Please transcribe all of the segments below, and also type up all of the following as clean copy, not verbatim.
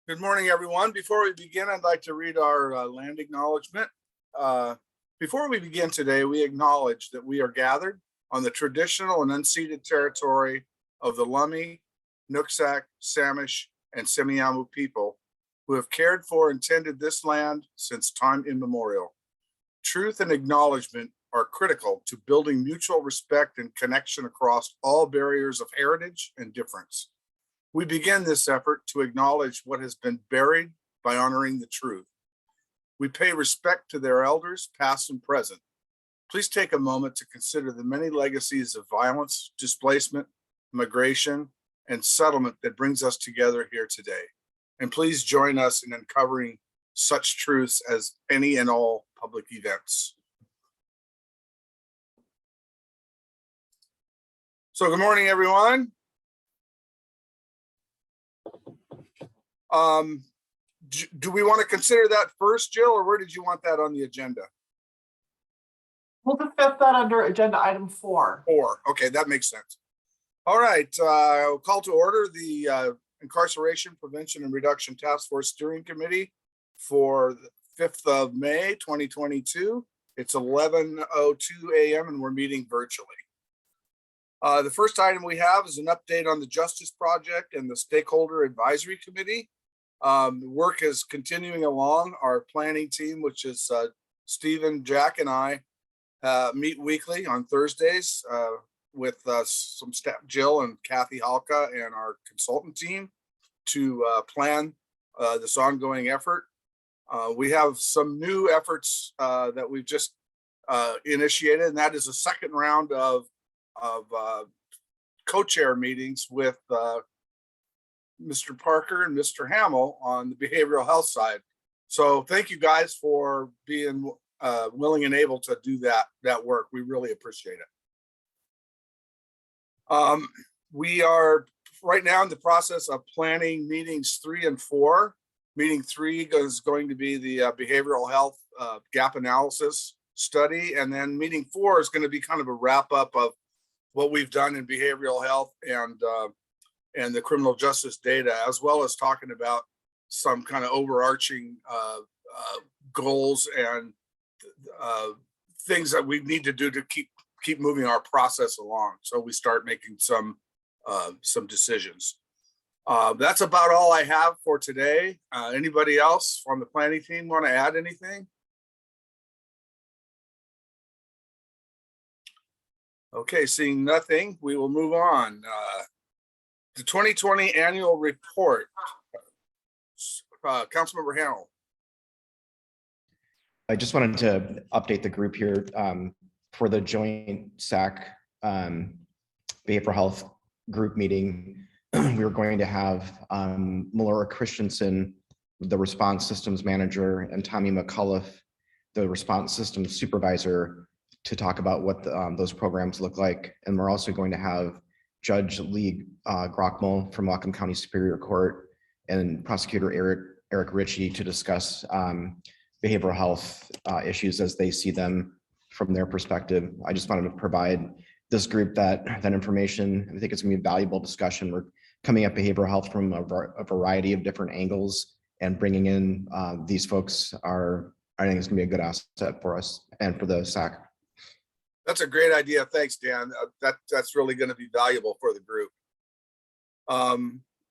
Good morning, everyone. Before we begin, I'd like to read our land acknowledgement. Before we begin today, we acknowledge that we are gathered on the traditional and unceded territory of the Lummi, Nooksack, Samish, and Semiahmoo people who have cared for and tended this land since time immemorial. Truth and acknowledgement are critical to building mutual respect and connection across all barriers of heritage and difference. We begin this effort to acknowledge what has been buried by honoring the truth. We pay respect to their elders, past and present. Please take a moment to consider the many legacies of violence, displacement, migration, and settlement that brings us together here today. And please join us in uncovering such truths as any and all public events. So good morning, everyone. Do we want to consider that first, Jill, or where did you want that on the agenda? We'll discuss that under agenda item 4. 4. Okay, that makes sense. All right, call to order the Incarceration Prevention and Reduction Task Force Steering Committee for the 5th of May, 2022. It's 11:02 a.m. and we're meeting virtually. The first item we have is an update on the Justice Project and the Stakeholder Advisory Committee. Work is continuing along. Our planning team, which is Stephen, Jack, and I, meet weekly on Thursdays with some staff, Jill and Kathy Halka, and our consultant team to plan this ongoing effort. We have some new efforts that we've just initiated, and that is a second round of co-chair meetings with Mr. Parker and Mr. Hamill on the behavioral health side. So thank you guys for being willing and able to do that work. We really appreciate it. We are right now in the process of planning meetings 3 and 4. Meeting 3 is going to be the behavioral health gap analysis study. And then meeting 4 is going to be kind of a wrap up of what we've done in behavioral health and the criminal justice data, as well as talking about some kind of overarching goals and things that we need to do to keep moving our process along. So we start making some decisions. That's about all I have for today. Anybody else from the planning team want to add anything? Okay, seeing nothing, we will move on. The 2020 annual report. Councilmember Hamill. I just wanted to update the group here for the joint SAC behavioral health group meeting. We were going to have Melora Christensen, the response systems manager, and Tommy McCullough, the response systems supervisor, to talk about what those programs look like. And we're also going to have Judge Lee Grockmull from Whatcom County Superior Court and Prosecutor Eric Ritchie to discuss behavioral health issues as they see them from their perspective. I just wanted to provide this group that information. I think it's gonna be a valuable discussion. We're coming at behavioral health from a variety of different angles, and bringing in these folks I think it's gonna be a good asset for us and for the SAC. That's a great idea. Thanks, Dan. That's really going to be valuable for the group.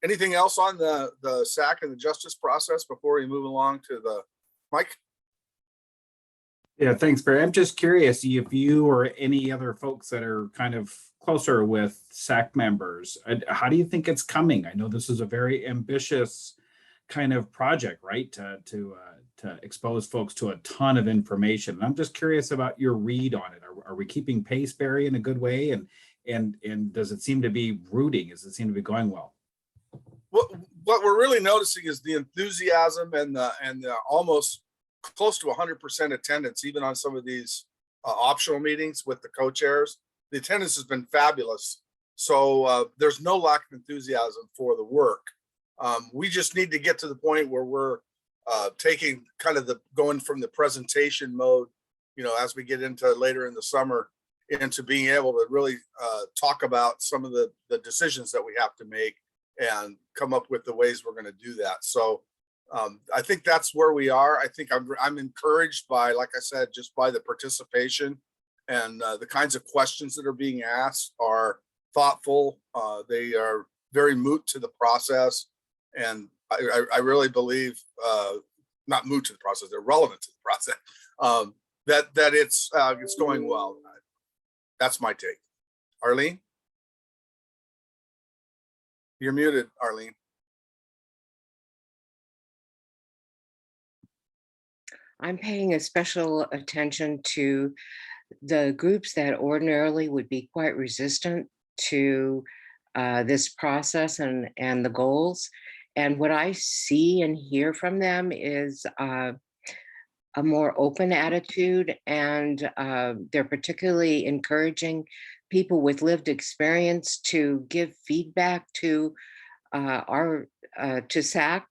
Anything else on the SAC and the justice process before we move along to the Mike? Yeah, thanks, Barry. I'm just curious if you or any other folks that are kind of closer with SAC members, how do you think it's coming? I know this is a very ambitious kind of project, right? To expose folks to a ton of information. And I'm just curious about your read on it. Are we keeping pace, Barry, in a good way? And does it seem to be rooting? Does it seem to be going well? What we're really noticing is the enthusiasm and the almost close to 100% attendance, even on some of these optional meetings with the co-chairs. The attendance has been fabulous. So there's no lack of enthusiasm for the work. We just need to get to the point where we're taking kind of going from the presentation mode, as we get into later in the summer, into being able to really talk about some of the decisions that we have to make and come up with the ways we're going to do that. So I think that's where we are. I think I'm encouraged by, like I said, just by the participation, and the kinds of questions that are being asked are thoughtful. They are very moot to the process. And I really believe, not moot to the process, they're relevant to the process, that it's going well. That's my take. Arlene? You're muted, Arlene. I'm paying a special attention to the groups that ordinarily would be quite resistant to this process and the goals. And what I see and hear from them is a more open attitude, and they're particularly encouraging people with lived experience to give feedback to to SAC.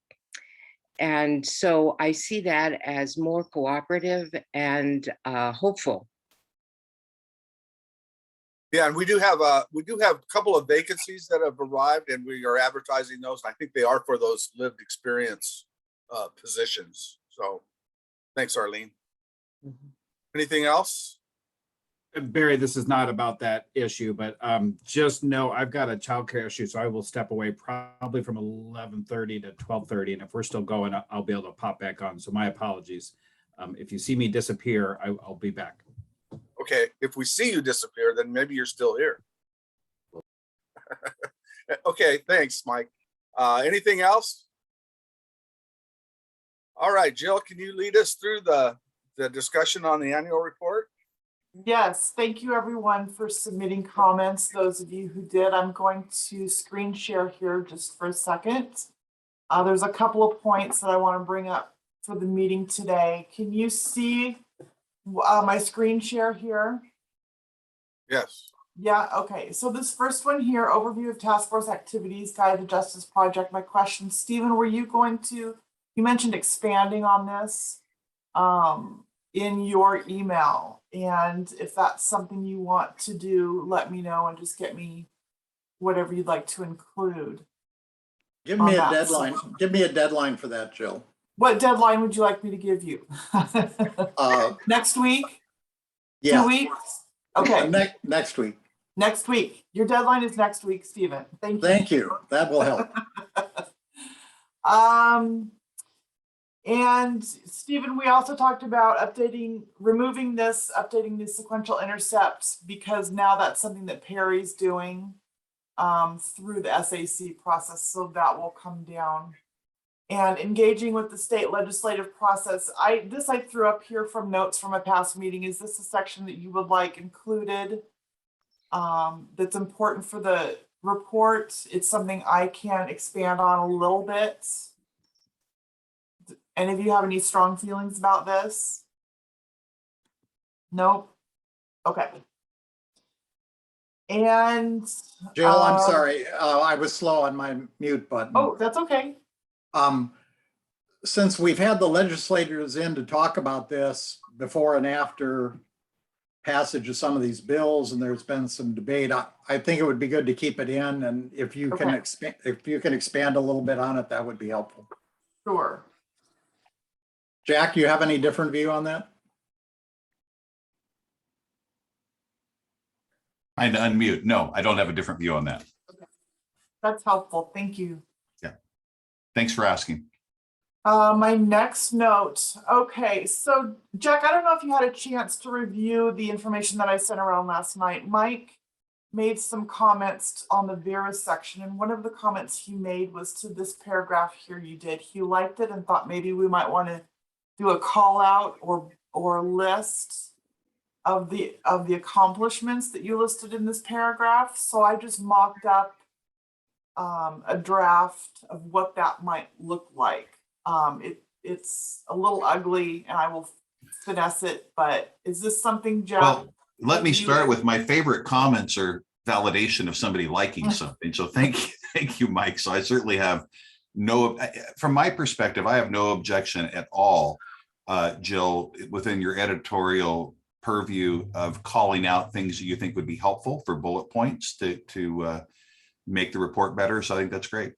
And so I see that as more cooperative and hopeful. Yeah, and we do have a couple of vacancies that have arrived, and we are advertising those. I think they are for those lived experience positions. So thanks, Arlene. Mhm. Anything else? Barry, this is not about that issue, but just know I've got a childcare issue, so I will step away probably from 11:30 to 12:30. And if we're still going, I'll be able to pop back on. So my apologies. If you see me disappear, I'll be back. Okay, if we see you disappear, then maybe you're still here. Okay, thanks, Mike. Anything else? All right, Jill, can you lead us through the discussion on the annual report? Yes, thank you everyone for submitting comments. Those of you who did, I'm going to screen share here just for a second. There's a couple of points that I want to bring up for the meeting today. Can you see my screen share here? Yes. Yeah, okay. So this first one here, overview of task force activities, Guide to Justice Project. My question, Stephen, were you going to, you mentioned expanding on this in your email. And if that's something you want to do, let me know and just get me whatever you'd like to include. Give me a that deadline. section. Give me a deadline for that, Jill. What deadline would you like me to give you? Next week? Yeah. 2 weeks? Okay, Next week. next week. Your deadline is next week, Stephen. Thank you. Thank you. That will help. And Stephen, we also talked about removing this, updating the sequential intercepts, because now that's something that Perry's doing through the SAC process, so that will come down. And engaging with the state legislative process. This I threw up here from notes from a past meeting. Is this a section that you would like included? That's important for the report. It's something I can expand on a little bit. Any of you have any strong feelings about this? Nope. Okay. And Jill, I'm sorry. I was slow on my mute button. oh, that's okay. Since we've had the legislators in to talk about this before and after passage of some of these bills, and there's been some debate, I think it would be good to keep it in. And if you can expand a little bit on it, that would be helpful. Sure. Jack, you have any different view on that? I unmute. No, I don't have a different view on that. That's helpful. Thank you. Yeah. Thanks for asking. My next note. Okay, so Jack, I don't know if you had a chance to review the information that I sent around last night. Mike made some comments on the Vera section, and one of the comments he made was to this paragraph here you did. He liked it and thought maybe we might want to do a call out or list of the accomplishments that you listed in this paragraph. So I just mocked up a draft of what that might look like. It's a little ugly and I will finesse it, but is this something, Jack? Well, let me start with my favorite comments are validation of somebody liking something. So thank you, Mike. So I certainly have from my perspective, I have no objection at all, Jill, within your editorial purview of calling out things that you think would be helpful for bullet points to make the report better. So I think that's great.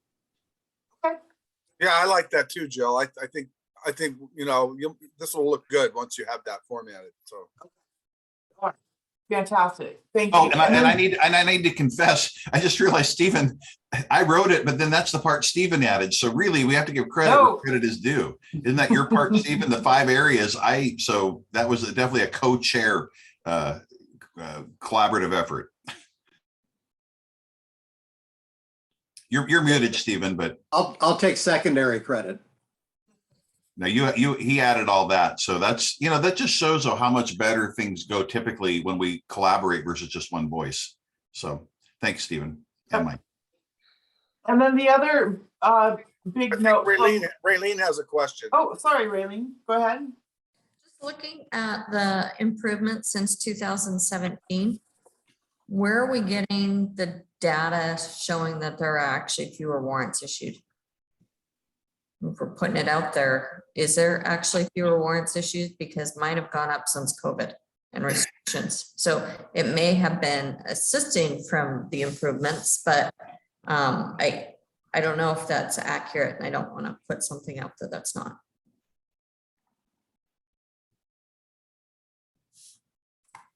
Yeah, I like that too, Jill. I think, you know, this will look good once you have that formatted, so. Fantastic. Thank you. Oh, and I need to confess, I just realized, Stephen, I wrote it, but then that's the part Stephen added. So really, we have to give credit No. where credit is due. Isn't that your part, Stephen? The 5 areas. So that was definitely a co-chair collaborative effort. You're muted, Stephen, but I'll take secondary credit. now he added all that. So that's, you know, that just shows how much better things go typically when we collaborate versus just one voice. So thanks, Stephen and Mike. And then the other big note. Raylene has a question. Oh, sorry, Raylene. Go ahead. Just looking at the improvements since 2017, where are we getting the data showing that there are actually fewer warrants issued? If we're putting it out there, is there actually fewer warrants issued? Because mine have gone up since COVID and restrictions. So it may have been assisting from the improvements, but I don't know if that's accurate, and I don't want to put something out there that's not.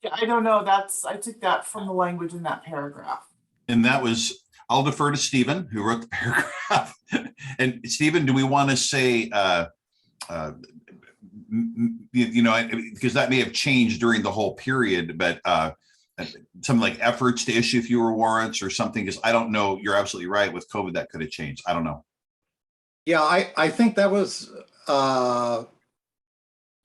Yeah, I don't know. I took that from the language in that paragraph. And that was, I'll defer to Stephen, who wrote the paragraph. And Stephen, do we want to say, you know, because that may have changed during the whole period, but something like efforts to issue fewer warrants or something, because I don't know, you're absolutely right, with COVID that could have changed. I don't know. Yeah, I think that was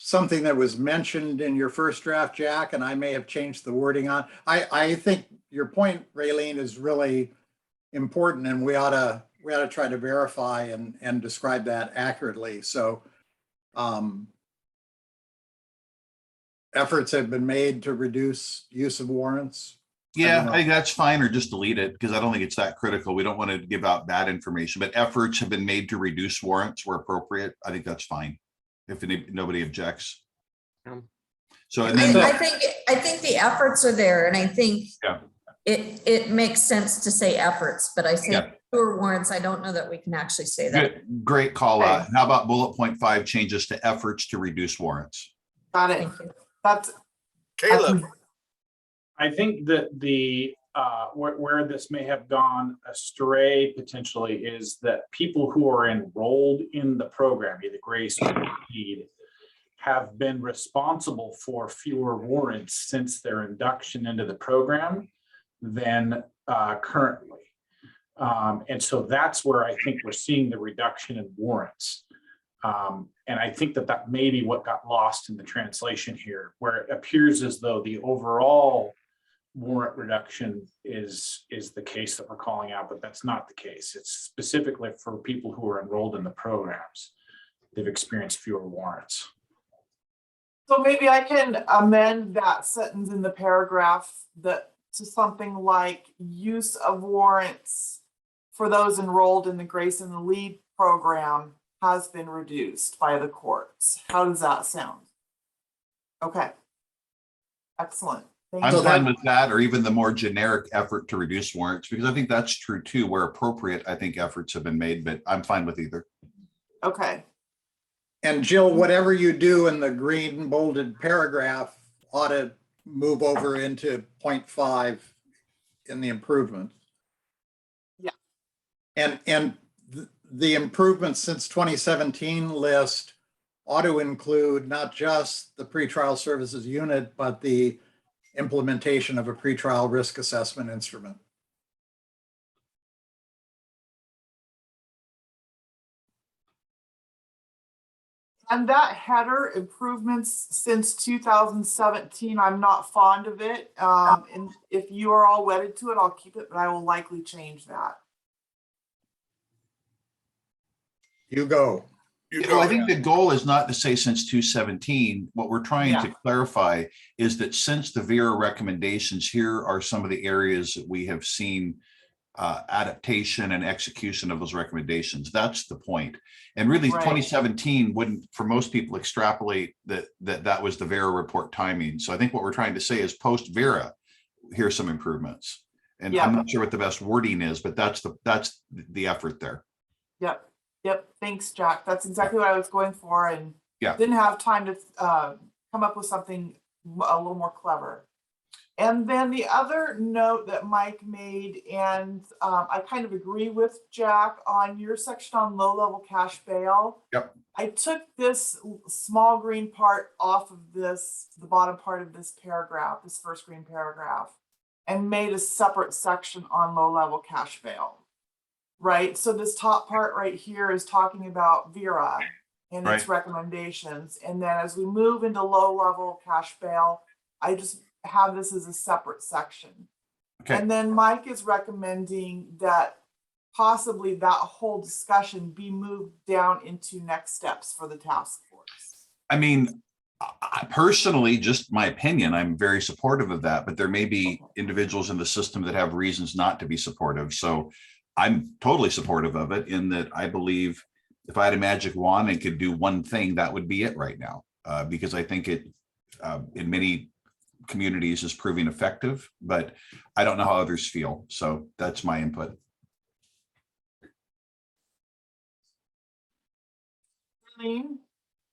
something that was mentioned in your first draft, Jack, and I may have changed the wording on. I think your point, Raylene, is really important, and we ought to try to verify and describe that accurately. So efforts have been made to reduce use of warrants. Yeah, I think that's fine, or just delete it, because I don't think it's that critical. We don't want to give out bad information, but efforts have been made to reduce warrants where appropriate. I think that's fine, if nobody objects. So and then I think the efforts are there, and I think yeah, it makes sense to say efforts, but I say yeah, fewer warrants. I don't know that we can actually say that. good, great call out. How about bullet point 5 changes to efforts to reduce warrants? Got it. Thank you. That's Caleb. I think that where this may have gone astray potentially is that people who are enrolled in the program, either Grace or Lead, have been responsible for fewer warrants since their induction into the program than currently. And so that's where I think we're seeing the reduction in warrants. And I think that may be what got lost in the translation here, where it appears as though the overall warrant reduction is the case that we're calling out, but that's not the case. It's specifically for people who are enrolled in the programs. They've experienced fewer warrants. so maybe I can amend that sentence in the paragraph to something like use of warrants for those enrolled in the Grace and the Lead program has been reduced by the courts. How does that sound? Okay. Excellent. Thank I'm you. fine with that, or even the more generic effort to reduce warrants, because I think that's true too. Where appropriate, I think efforts have been made, but I'm fine with either. Okay. And Jill, whatever you do in the green bolded paragraph ought to move over into 0.5 in the improvement. Yeah. And the improvements since 2017 list ought to include not just the pretrial services unit, but the implementation of a pretrial risk assessment instrument. And that header, improvements since 2017, I'm not fond of it. And if you are all wedded to it, I'll keep it, but I will likely change that. You go. Well, I think the goal is not to say since 2017. What we're trying to clarify is that since the VERA recommendations, here are some of the areas that we have seen adaptation and execution of those recommendations. That's the point. And really, 2017 wouldn't, for most people, extrapolate that was the VERA report timing. So I think what we're trying to say is post VERA, here's some improvements. And I'm not sure what the best wording is, but that's the effort there. Yep. Yep, thanks, Jack. That's exactly what I was going for, and Yeah. didn't have time to come up with something a little more clever. And then the other note that Mike made, and I kind of agree with Jack on your section on low-level cash bail. Yep. I took this small green part off of this, the bottom part of this paragraph, this first green paragraph, and made a separate section on low-level cash bail. Right, so this top part right here is talking about Vera and its recommendations. And then as we move into low-level cash bail, I just have this as a separate section. Okay. And then Mike is recommending that possibly that whole discussion be moved down into next steps for the task force. I mean, I personally, just my opinion, I'm very supportive of that, but there may be individuals in the system that have reasons not to be supportive. So I'm totally supportive of it, in that I believe if I had a magic wand and could do one thing, that would be it right now, because I think it in many communities is proving effective, but I don't know how others feel. So that's my input.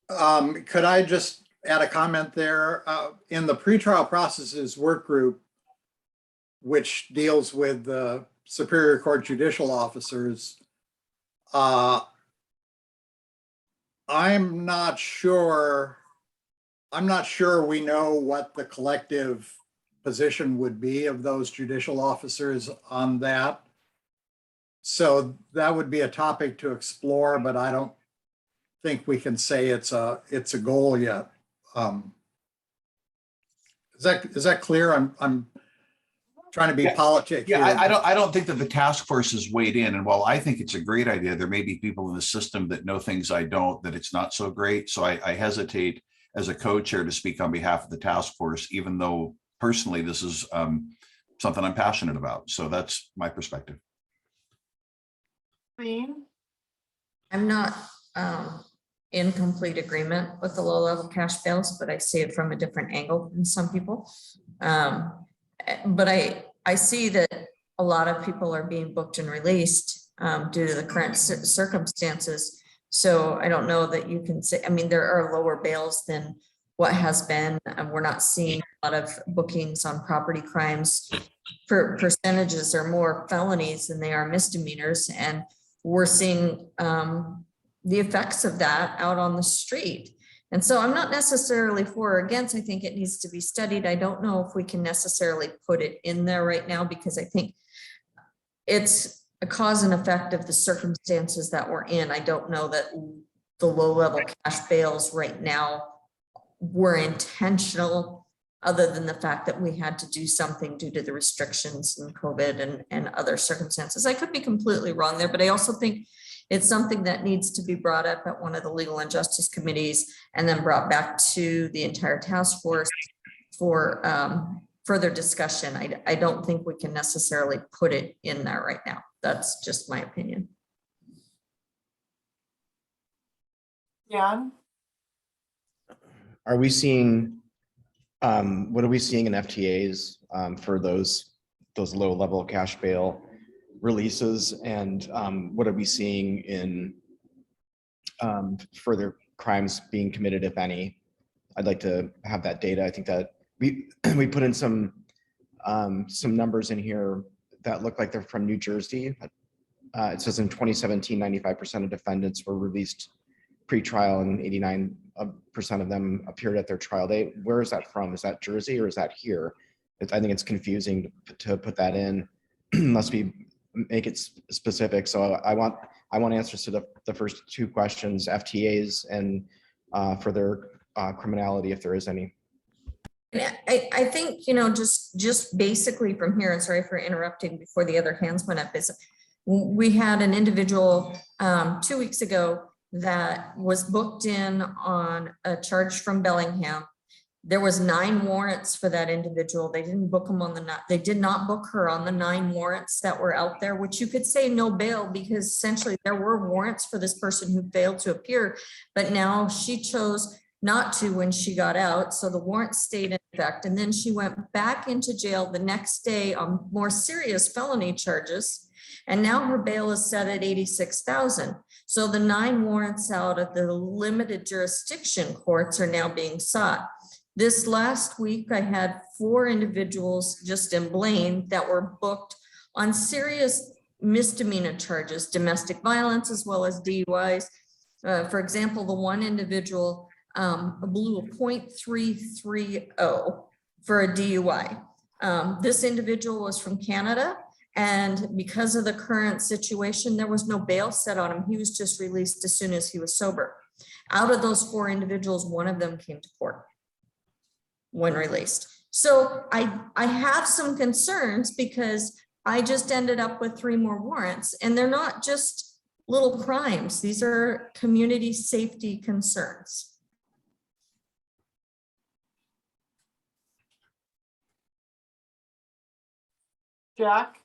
Could I just add a comment there? In the pretrial processes work group, which deals with the Superior Court judicial officers, I'm not sure we know what the collective position would be of those judicial officers on that. So that would be a topic to explore, but I don't think we can say it's a goal yet. Is that clear? I'm trying to be politic. Yeah, here. I don't think that the task force has weighed in. And while I think it's a great idea, there may be people in the system that know things I don't, that it's not so great. So I hesitate as a co-chair to speak on behalf of the task force, even though personally this is something I'm passionate about. So that's my perspective. I'm not in complete agreement with the low-level cash bails, but I see it from a different angle than some people. But I see that a lot of people are being booked and released due to the current circumstances. So I don't know that you can say, I mean, there are lower bails than what has been. We're not seeing a lot of bookings on property crimes. Percentages are more felonies than they are misdemeanors. And we're seeing the effects of that out on the street. And so I'm not necessarily for or against. I think it needs to be studied. I don't know if we can necessarily put it in there right now, because I think it's a cause and effect of the circumstances that we're in. I don't know that the low-level cash bails right now were intentional, other than the fact that we had to do something due to the restrictions and COVID and other circumstances. I could be completely wrong there, but I also think it's something that needs to be brought up at one of the legal and justice committees and then brought back to the entire task force for further discussion. I don't think we can necessarily put it in there right now. That's just my opinion. Yeah. Are we seeing, what are we seeing in FTAs for those low level cash bail releases, and what are we seeing in further crimes being committed, if any? I'd like to have that data. I think that we put in some numbers in here that look like they're from New Jersey. It says in 2017, 95% of defendants were released pre-trial and 89% of them appeared at their trial date. Where is that from? Is that Jersey or is that here? I think it's confusing to put that in unless we make it specific. So I want answers to the first two questions, FTAs and further criminality, if there is any. I think, just basically from here, and sorry for interrupting before the other hands went up, is we had an individual 2 weeks ago that was booked in on a charge from Bellingham. There was 9 warrants for that individual. They didn't book them they did not book her on the 9 warrants that were out there, which you could say no bail, because essentially there were warrants for this person who failed to appear, but now she chose not to when she got out. So the warrant stayed in effect. And then she went back into jail the next day on more serious felony charges. And now her bail is set at 86,000. So the 9 warrants out of the limited jurisdiction courts are now being sought. This last week, I had 4 individuals just in Blaine that were booked on serious misdemeanor charges, domestic violence, as well as DUIs. For example, the one individual blew a .330 for a DUI. This individual was from Canada, and because of the current situation, there was no bail set on him. He was just released as soon as he was sober. Out of those 4 individuals, one of them came to court when released. So I have some concerns because I just ended up with 3 more warrants, and they're not just little crimes. These are community safety concerns. Jack?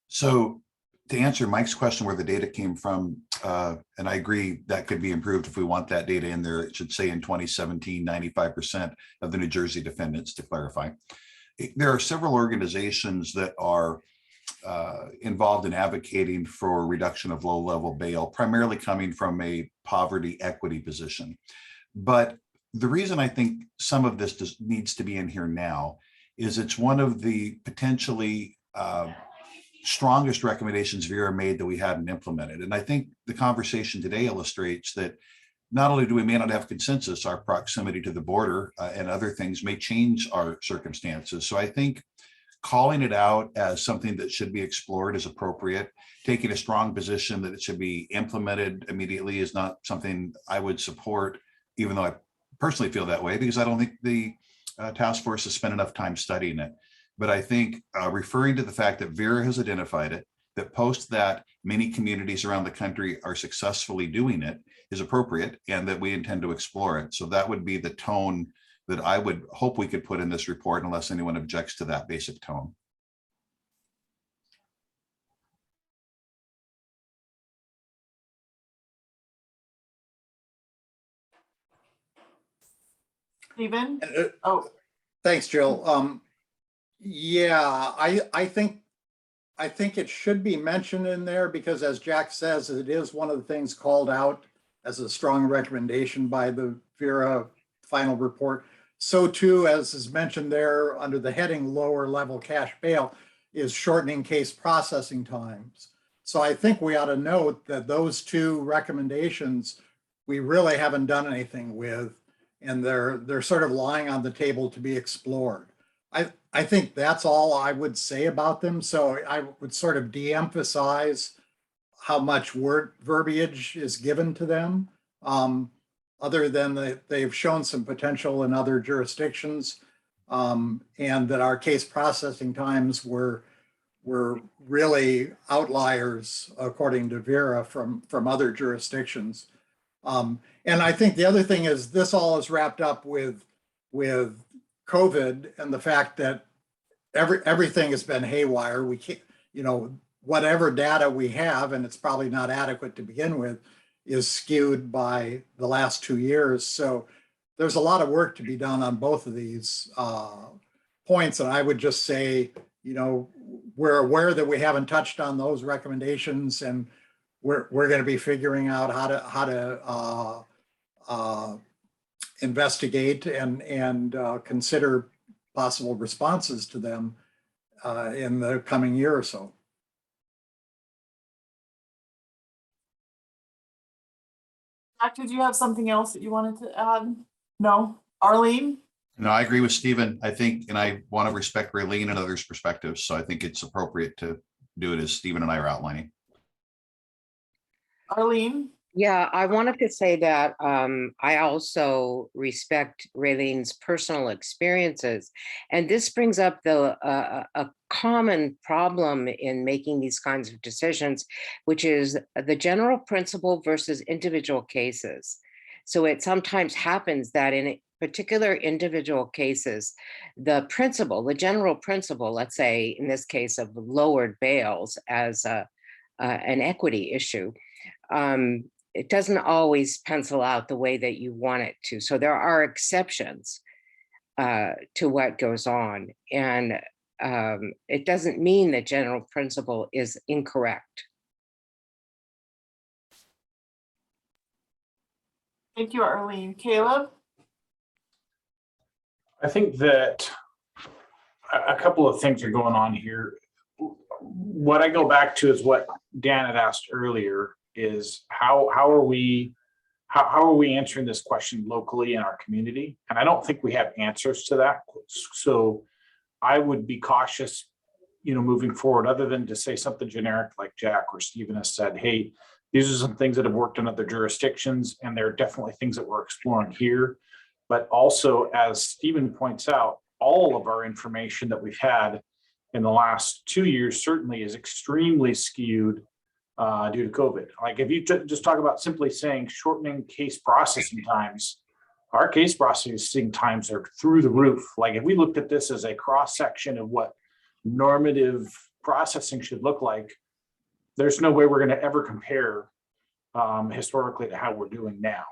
So to answer Mike's question where the data came from, and I agree that could be improved if we want that data in there. It should say in 2017, 95% of the New Jersey defendants, to clarify. There are several organizations that are involved in advocating for reduction of low-level bail, primarily coming from a poverty equity position. But the reason I think some of this needs to be in here now is it's one of the potentially strongest recommendations Vera made that we hadn't implemented. And I think the conversation today illustrates that not only do we may not have consensus, our proximity to the border and other things may change our circumstances. So I think calling it out as something that should be explored is appropriate. Taking a strong position that it should be implemented immediately is not something I would support, even though I personally feel that way, because I don't think the task force has spent enough time studying it. But I think referring to the fact that Vera has identified it, that post that many communities around the country are successfully doing it is appropriate, and that we intend to explore it. So that would be the tone that I would hope we could put in this report, unless anyone objects to that basic tone. Stephen? Oh, Thanks, Jill. Yeah, I think it should be mentioned in there because, as Jack says, it is one of the things called out as a strong recommendation by the Vera final report. So too, as is mentioned there under the heading lower level cash bail, is shortening case processing times. So I think we ought to note that those 2 recommendations we really haven't done anything with, and they're sort of lying on the table to be explored. I think that's all I would say about them. So I would sort of de-emphasize how much verbiage is given to them, other than that they've shown some potential in other jurisdictions, and that our case processing times were really outliers, according to Vera, from other jurisdictions. And I think the other thing is this all is wrapped up with COVID and the fact that everything has been haywire. We can't, whatever data we have, and it's probably not adequate to begin with, is skewed by the last 2 years. So there's a lot of work to be done on both of these points. And I would just say, we're aware that we haven't touched on those recommendations, and we're going to be figuring out how to investigate and consider possible responses to them in the coming year or so. Jack, did you have something else that you wanted to add? No? Arlene? No, I agree with Stephen. I think, and I want to respect Raylene and others' perspectives. So I think it's appropriate to do it as Stephen and I are outlining. Arlene? Yeah, I wanted to say that I also respect Raylene's personal experiences. And this brings up a common problem in making these kinds of decisions, which is the general principle versus individual cases. So it sometimes happens that in particular individual cases, the general principle, let's say in this case of lowered bails as an equity issue, it doesn't always pencil out the way that you want it to. So there are exceptions to what goes on. And it doesn't mean that general principle is incorrect. Thank you, Arlene. Caleb? I think that a couple of things are going on here. What I go back to is what Dan had asked earlier is how are we answering this question locally in our community? And I don't think we have answers to that. So I would be cautious, moving forward, other than to say something generic like Jack or Stephen has said, hey, these are some things that have worked in other jurisdictions, and there are definitely things that we're exploring here. But also, as Stephen points out, all of our information that we've had in the last 2 years certainly is extremely skewed due to COVID. Like if you just talk about simply saying shortening case processing times, our case processing times are through the roof. Like if we looked at this as a cross section of what normative processing should look like, there's no way we're going to ever compare historically to how we're doing now.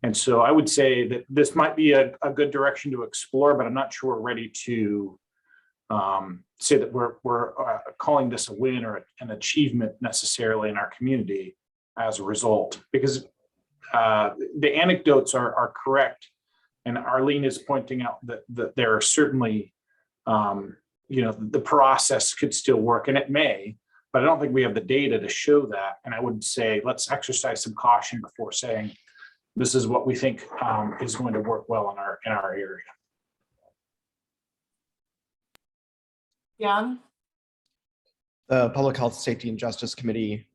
And so I would say that this might be a good direction to explore, but I'm not sure we're ready to say that we're calling this a win or an achievement necessarily in our community as a result, because the anecdotes are correct. And Arlene is pointing out that there are certainly, the process could still work, and it may, but I don't think we have the data to show that. And I would say, let's exercise some caution before saying, this is what we think is going to work well in our area. Jan? The Public Health, Safety, and Justice Committee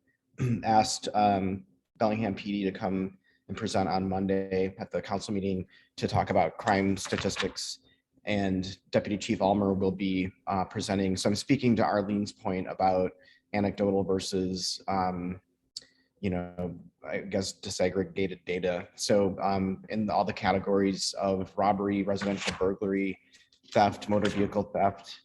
asked Bellingham PD to come and present on Monday at the council meeting to talk about crime statistics, and Deputy Chief Ulmer will be presenting. So I'm speaking to Arlene's point about anecdotal versus, I guess, disaggregated data. So in all the categories of robbery, residential burglary, theft, motor vehicle theft,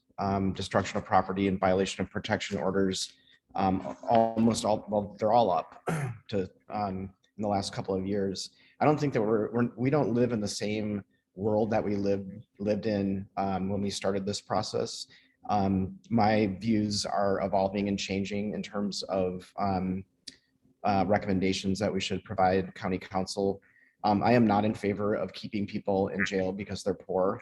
destruction of property, and violation of protection orders, almost all, well, they're all up to in the last couple of years. I don't think that we don't live in the same world that we lived in when we started this process. My views are evolving and changing in terms of recommendations that we should provide county council. I am not in favor of keeping people in jail because they're poor.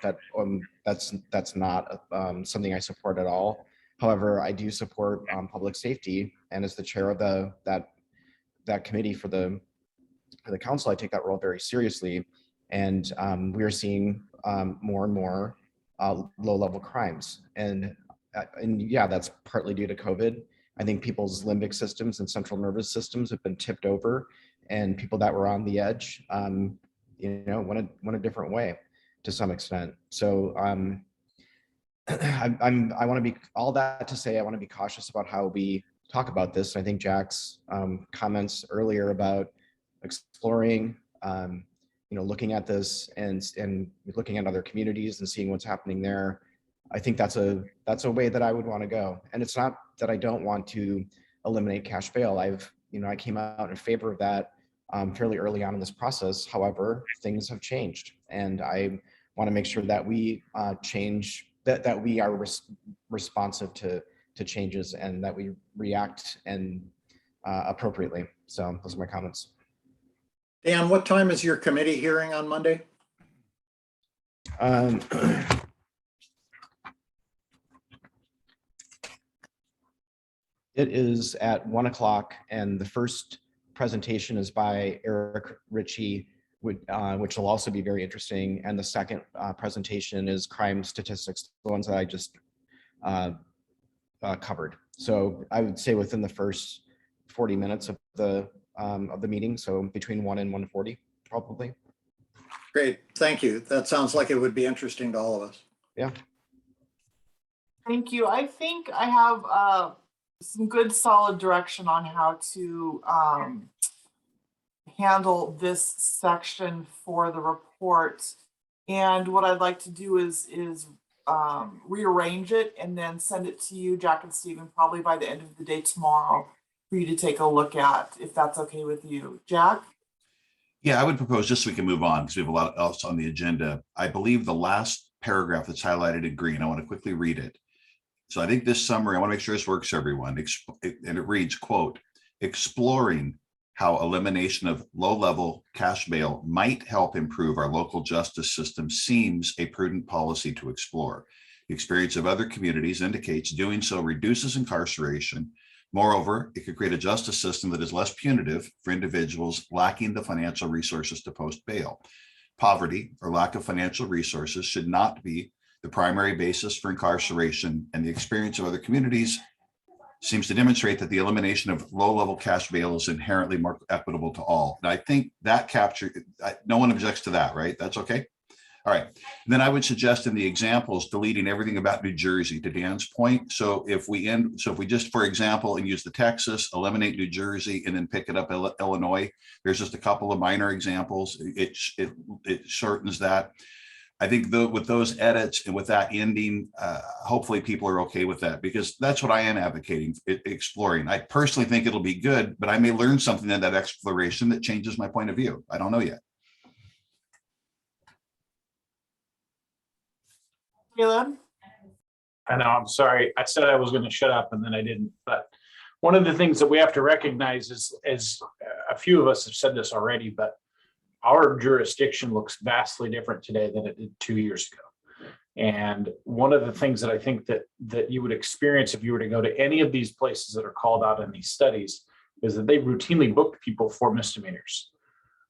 That's not something I support at all. However, I do support public safety, and as the chair of that committee for the council, I take that role very seriously. And we are seeing more and more low-level crimes, and yeah, that's partly due to COVID. I think people's limbic systems and central nervous systems have been tipped over, and people that were on the edge, went a different way to some extent. So I want to be, all that to say, I want to be cautious about how we talk about this. I think Jack's comments earlier about exploring, looking at this and looking at other communities and seeing what's happening there. I think that's a way that I would want to go. And it's not that I don't want to eliminate cash bail. I came out in favor of that fairly early on in this process. However, things have changed, and I want to make sure that we change, that we are responsive to changes, and that we react and appropriately. So those are my comments. Dan, what time is your committee hearing on Monday? It is at 1 o'clock, and the first presentation is by Eric Ritchie, which will also be very interesting. And the second presentation is crime statistics, the ones that I just covered. So I would say within the first 40 minutes of the meeting, so between 1 and 1:40, probably. Great, thank you. That sounds like it would be interesting to all of us. Yeah. Thank you. I think I have some good solid direction on how to handle this section for the report. And what I'd like to do is rearrange it and then send it to you, Jack and Stephen, probably by the end of the day tomorrow for you to take a look at, if that's okay with you. Jack? Yeah, I would propose, just so we can move on, because we have a lot else on the agenda. I believe the last paragraph that's highlighted in green, I want to quickly read it. So I think this summary, I want to make sure this works, everyone. And it reads, quote, exploring how elimination of low-level cash bail might help improve our local justice system seems a prudent policy to explore. The experience of other communities indicates doing so reduces incarceration. Moreover, it could create a justice system that is less punitive for individuals lacking the financial resources to post bail. Poverty or lack of financial resources should not be the primary basis for incarceration, and the experience of other communities seems to demonstrate that the elimination of low-level cash bail is inherently more equitable to all. And I think that no one objects to that, right? That's okay. All right. And then I would suggest in the examples, deleting everything about New Jersey, to Dan's point. So if we just, for example, and use the Texas, eliminate New Jersey, and then pick it up Illinois, there's just a couple of minor examples. It shortens that. I think with those edits and with that ending, hopefully people are okay with that, because that's what I am advocating, exploring. I personally think it'll be good, but I may learn something in that exploration that changes my point of view. I don't know yet. Caleb? I know, I'm sorry. I said I was going to shut up and then I didn't. But one of the things that we have to recognize is a few of us have said this already, but our jurisdiction looks vastly different today than it did 2 years ago. And one of the things that I think that you would experience if you were to go to any of these places that are called out in these studies is that they routinely book people for misdemeanors.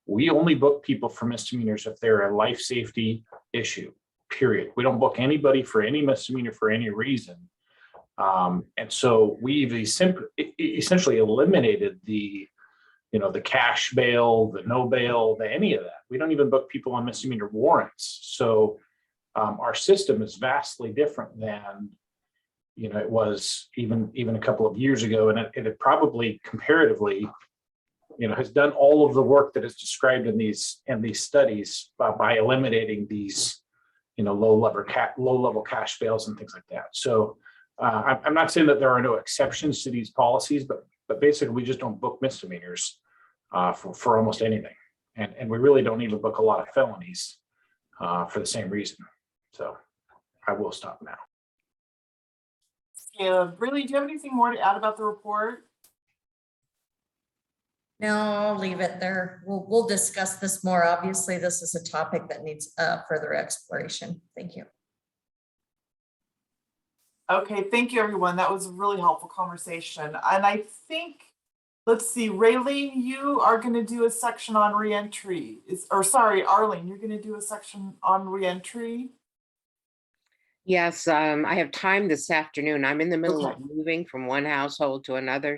We only book people for misdemeanors if they're a life safety issue, period. We don't book anybody for any misdemeanor for any reason. And so we've essentially eliminated the cash bail, the no bail, any of that. We don't even book people on misdemeanor warrants. So our system is vastly different than, it was even a couple of years ago. And it probably comparatively, has done all of the work that is described in these studies by eliminating these, low level cash bails and things like that. So I'm not saying that there are no exceptions to these policies, but basically we just don't book misdemeanors for almost anything. And we really don't even book a lot of felonies for the same reason. So I will stop now. Caleb, really, do you have anything more to add about the report? No, I'll leave it there. We'll discuss this more. Obviously, this is a topic that needs further exploration. Thank you. Okay, thank you, everyone. That was a really helpful conversation. And I think, let's see, Raylene, you are going to do a section on reentry. Arlene, you're going to do a section on reentry. Yes, I have time this afternoon. I'm in the middle of moving from one household to another,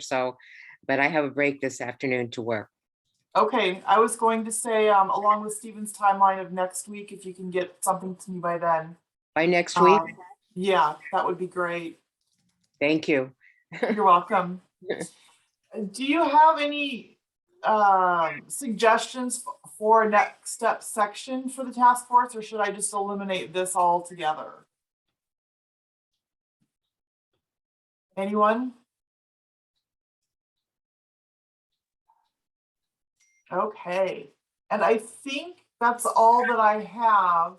but I have a break this afternoon to work. Okay, I was going to say, along with Stephen's timeline of next week, if you can get something to me by then. By next week? Yeah, that would be great. Thank you. You're welcome. Do you have any suggestions for a next step section for the task force, or should I just eliminate this altogether? Anyone? Okay, and I think that's all that I have.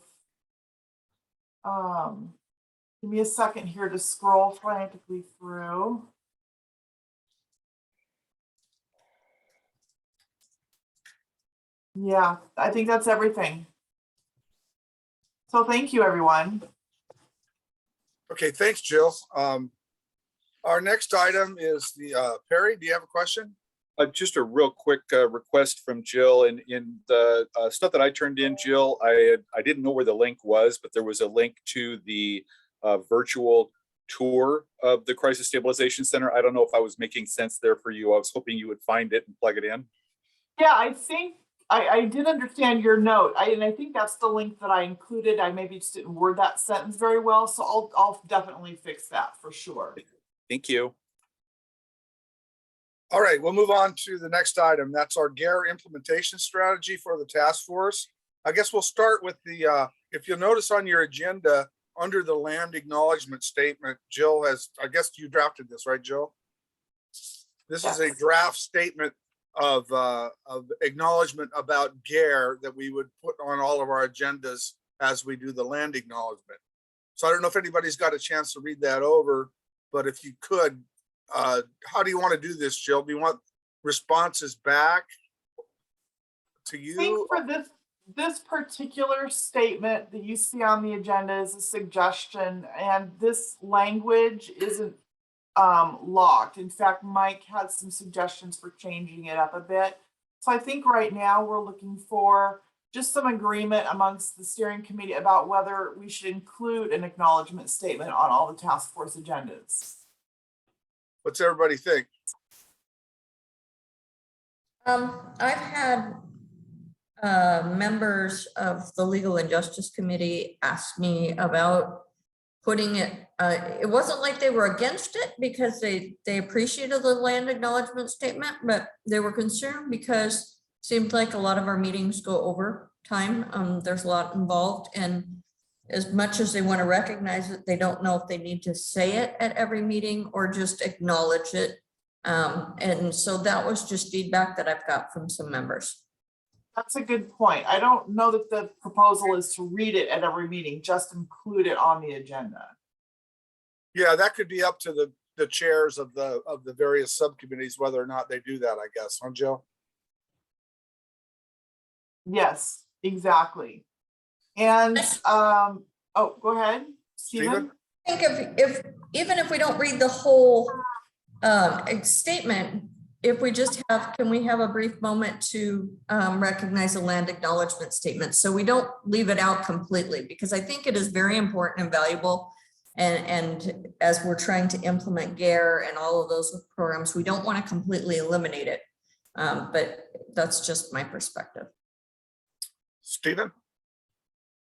Give me a second here to scroll frantically through. Yeah, I think that's everything. So thank you, everyone. Okay, thanks, Jill. Our next item is Perry, do you have a question? Just a real quick request from Jill. In the stuff that I turned in, Jill, I didn't know where the link was, but there was a link to the virtual tour of the Crisis Stabilization Center. I don't know if I was making sense there for you. I was hoping you would find it and plug it in. Yeah, I think I did understand your note. And I think that's the link that I included. I maybe just didn't word that sentence very well. So I'll definitely fix that for sure. Thank you. All right, we'll move on to the next item. That's our GARE implementation strategy for the task force. I guess we'll start with if you'll notice on your agenda, under the land acknowledgement statement, Jill has, I guess you drafted this, right, Jill? This is a draft statement of acknowledgement about GARE that we would put on all of our agendas as we do the land acknowledgement. So I don't know if anybody's got a chance to read that over, but if you could, how do you want to do this, Jill? Do you want responses back to I think you? for this particular statement that you see on the agenda is a suggestion, and this language isn't locked. In fact, Mike had some suggestions for changing it up a bit. So I think right now we're looking for just some agreement amongst the steering committee about whether we should include an acknowledgement statement on all the task force agendas. What's everybody think? I've had members of the Legal and Justice Committee ask me about putting it, it wasn't like they were against it because they appreciated the land acknowledgement statement, but they were concerned because it seemed like a lot of our meetings go over time. There's a lot involved, and as much as they want to recognize it, they don't know if they need to say it at every meeting or just acknowledge it. And so that was just feedback that I've got from some members. That's a good point. I don't know that the proposal is to read it at every meeting, just include it on the agenda. Yeah, that could be up to the chairs of the various subcommittees, whether or not they do that, I guess, huh, Jill? Yes, exactly. And, oh, go ahead, Stephen. I think if even if we don't read the whole statement, if we just have, can we have a brief moment to recognize a land acknowledgement statement so we don't leave it out completely, because I think it is very important and valuable. And as we're trying to implement GARE and all of those programs, we don't want to completely eliminate it. But that's just my perspective. Stephen?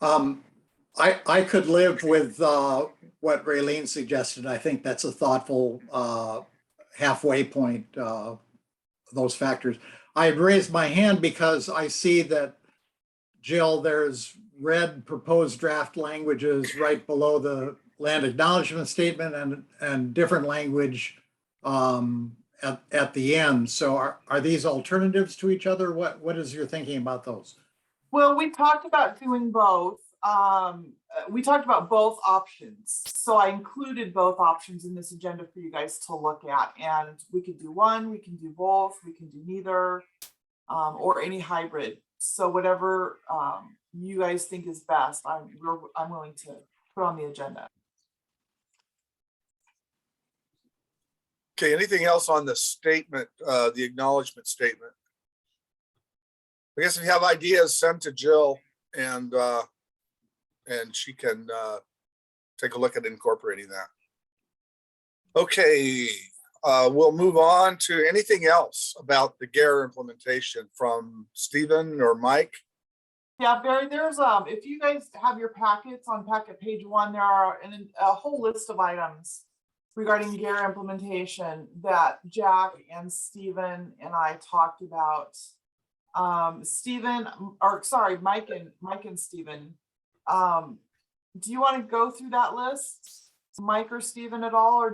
I could live with what Raylene suggested. I think that's a thoughtful halfway point, those factors. I had raised my hand because I see that, Jill, there's red proposed draft languages right below the land acknowledgement statement and different language at the end. So are these alternatives to each other? What is your thinking about those? Well, we talked about doing both. We talked about both options. So I included both options in this agenda for you guys to look at. And we could do one, we can do both, we can do neither, or any hybrid. So whatever you guys think is best, I'm willing to put on the agenda. Okay, anything else on the statement, the acknowledgement statement? I guess if you have ideas, send to Jill and she can take a look at incorporating that. Okay, we'll move on to anything else about the GARE implementation from Stephen or Mike. Yeah, Barry, there's if you guys have your packets on packet page 1, there are a whole list of items regarding GARE implementation that Jack and Stephen and I talked about. Mike and Stephen, do you want to go through that list, Mike or Stephen, at all, or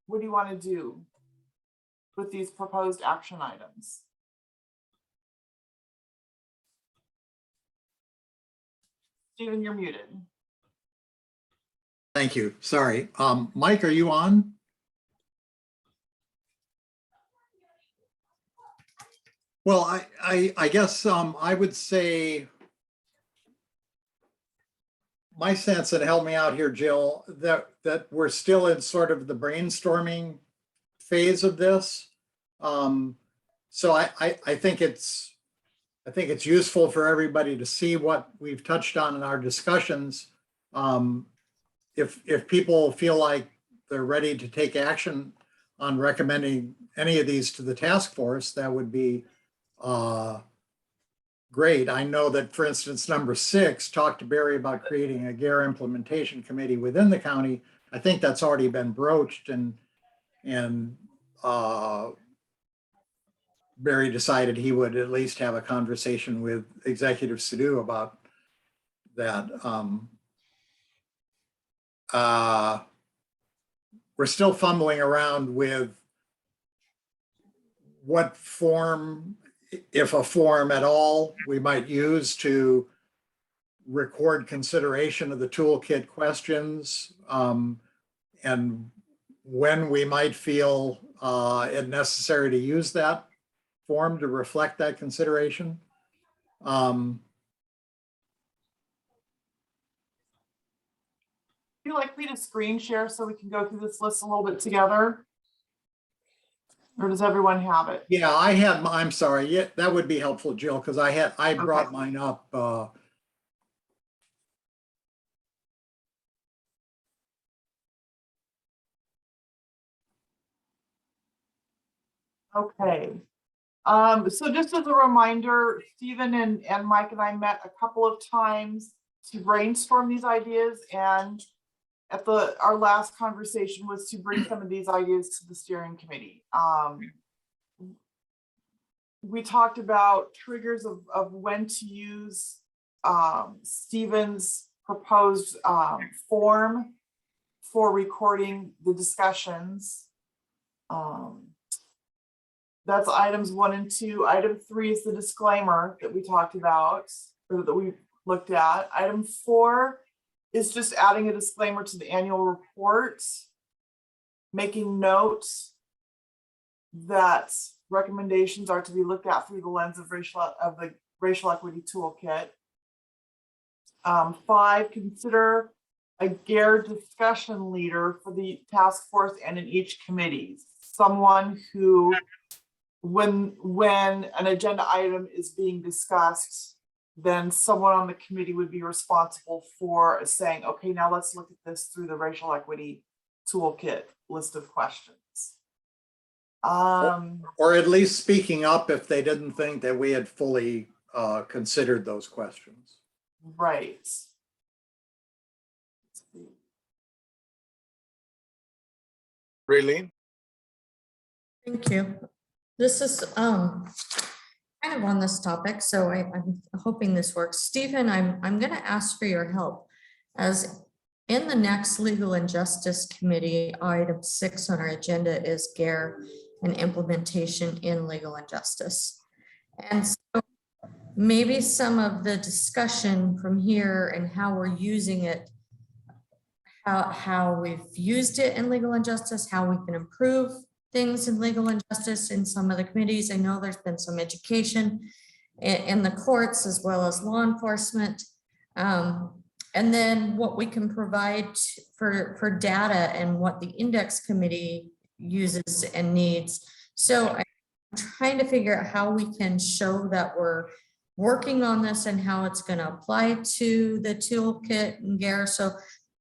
what do you want to do with these proposed action items? Stephen, you're muted. Thank you. Sorry. Mike, are you on? Well, I guess I would say my sense, and help me out here, Jill, that we're still in sort of the brainstorming phase of this. So I think it's useful for everybody to see what we've touched on in our discussions. If people feel like they're ready to take action on recommending any of these to the task force, that would be great. I know that, for instance, number 6, talked to Barry about creating a GARE implementation committee within the county. I think that's already been broached, and Barry decided he would at least have a conversation with Executive Sadhu about that. We're still fumbling around with what form, if a form at all, we might use to record consideration of the toolkit questions, and when we might feel it necessary to use that form to reflect that consideration. Would you like me to screen share so we can go through this list a little bit together? Or does everyone have it? Yeah, I'm sorry. Yeah, that would be helpful, Jill, because I brought mine up. Okay. So just as a reminder, Stephen and Mike and I met a couple of times to brainstorm these ideas, and at our last conversation was to bring some of these ideas to the steering committee. We talked about triggers of when to use Stephen's proposed form for recording the discussions. That's items 1 and 2. Item 3 is the disclaimer that we talked about, or that we looked at. Item 4 is just adding a disclaimer to the annual report, making notes that recommendations are to be looked at through the lens of the racial equity toolkit. 5, consider a GARE discussion leader for the task force and in each committee. Someone who, when an agenda item is being discussed, then someone on the committee would be responsible for saying, okay, now let's look at this through the racial equity toolkit list of questions. Or at least speaking up if they didn't think that we had fully considered those questions. Right. Raylene? Thank you. This is kind of on this topic, so I'm hoping this works. Stephen, I'm going to ask for your help. As in the next Legal and Justice Committee, item 6 on our agenda is GARE and implementation in legal and justice. And so maybe some of the discussion from here and how we're using it, how we've used it in legal and justice, how we can improve things in legal and justice in some of the committees. I know there's been some education in the courts as well as law enforcement. And then what we can provide for data and what the index committee uses and needs. So I'm trying to figure out how we can show that we're working on this and how it's going to apply to the toolkit and GARE. So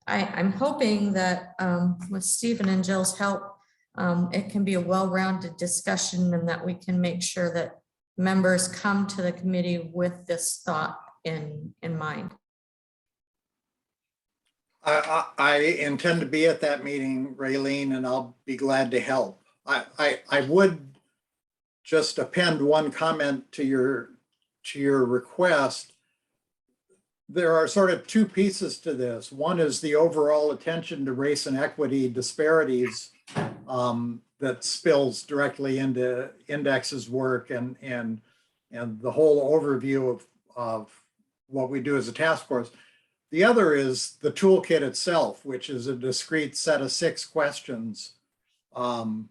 I'm hoping that with Stephen and Jill's help, it can be a well-rounded discussion and that we can make sure that members come to the committee with this thought in mind. I intend to be at that meeting, Raylene, and I'll be glad to help. I would just append one comment to your request. There are sort of 2 pieces to this. One is the overall attention to race and equity disparities that spills directly into Index's work and the whole overview of what we do as a task force. The other is the toolkit itself, which is a discrete set of 6 questions. I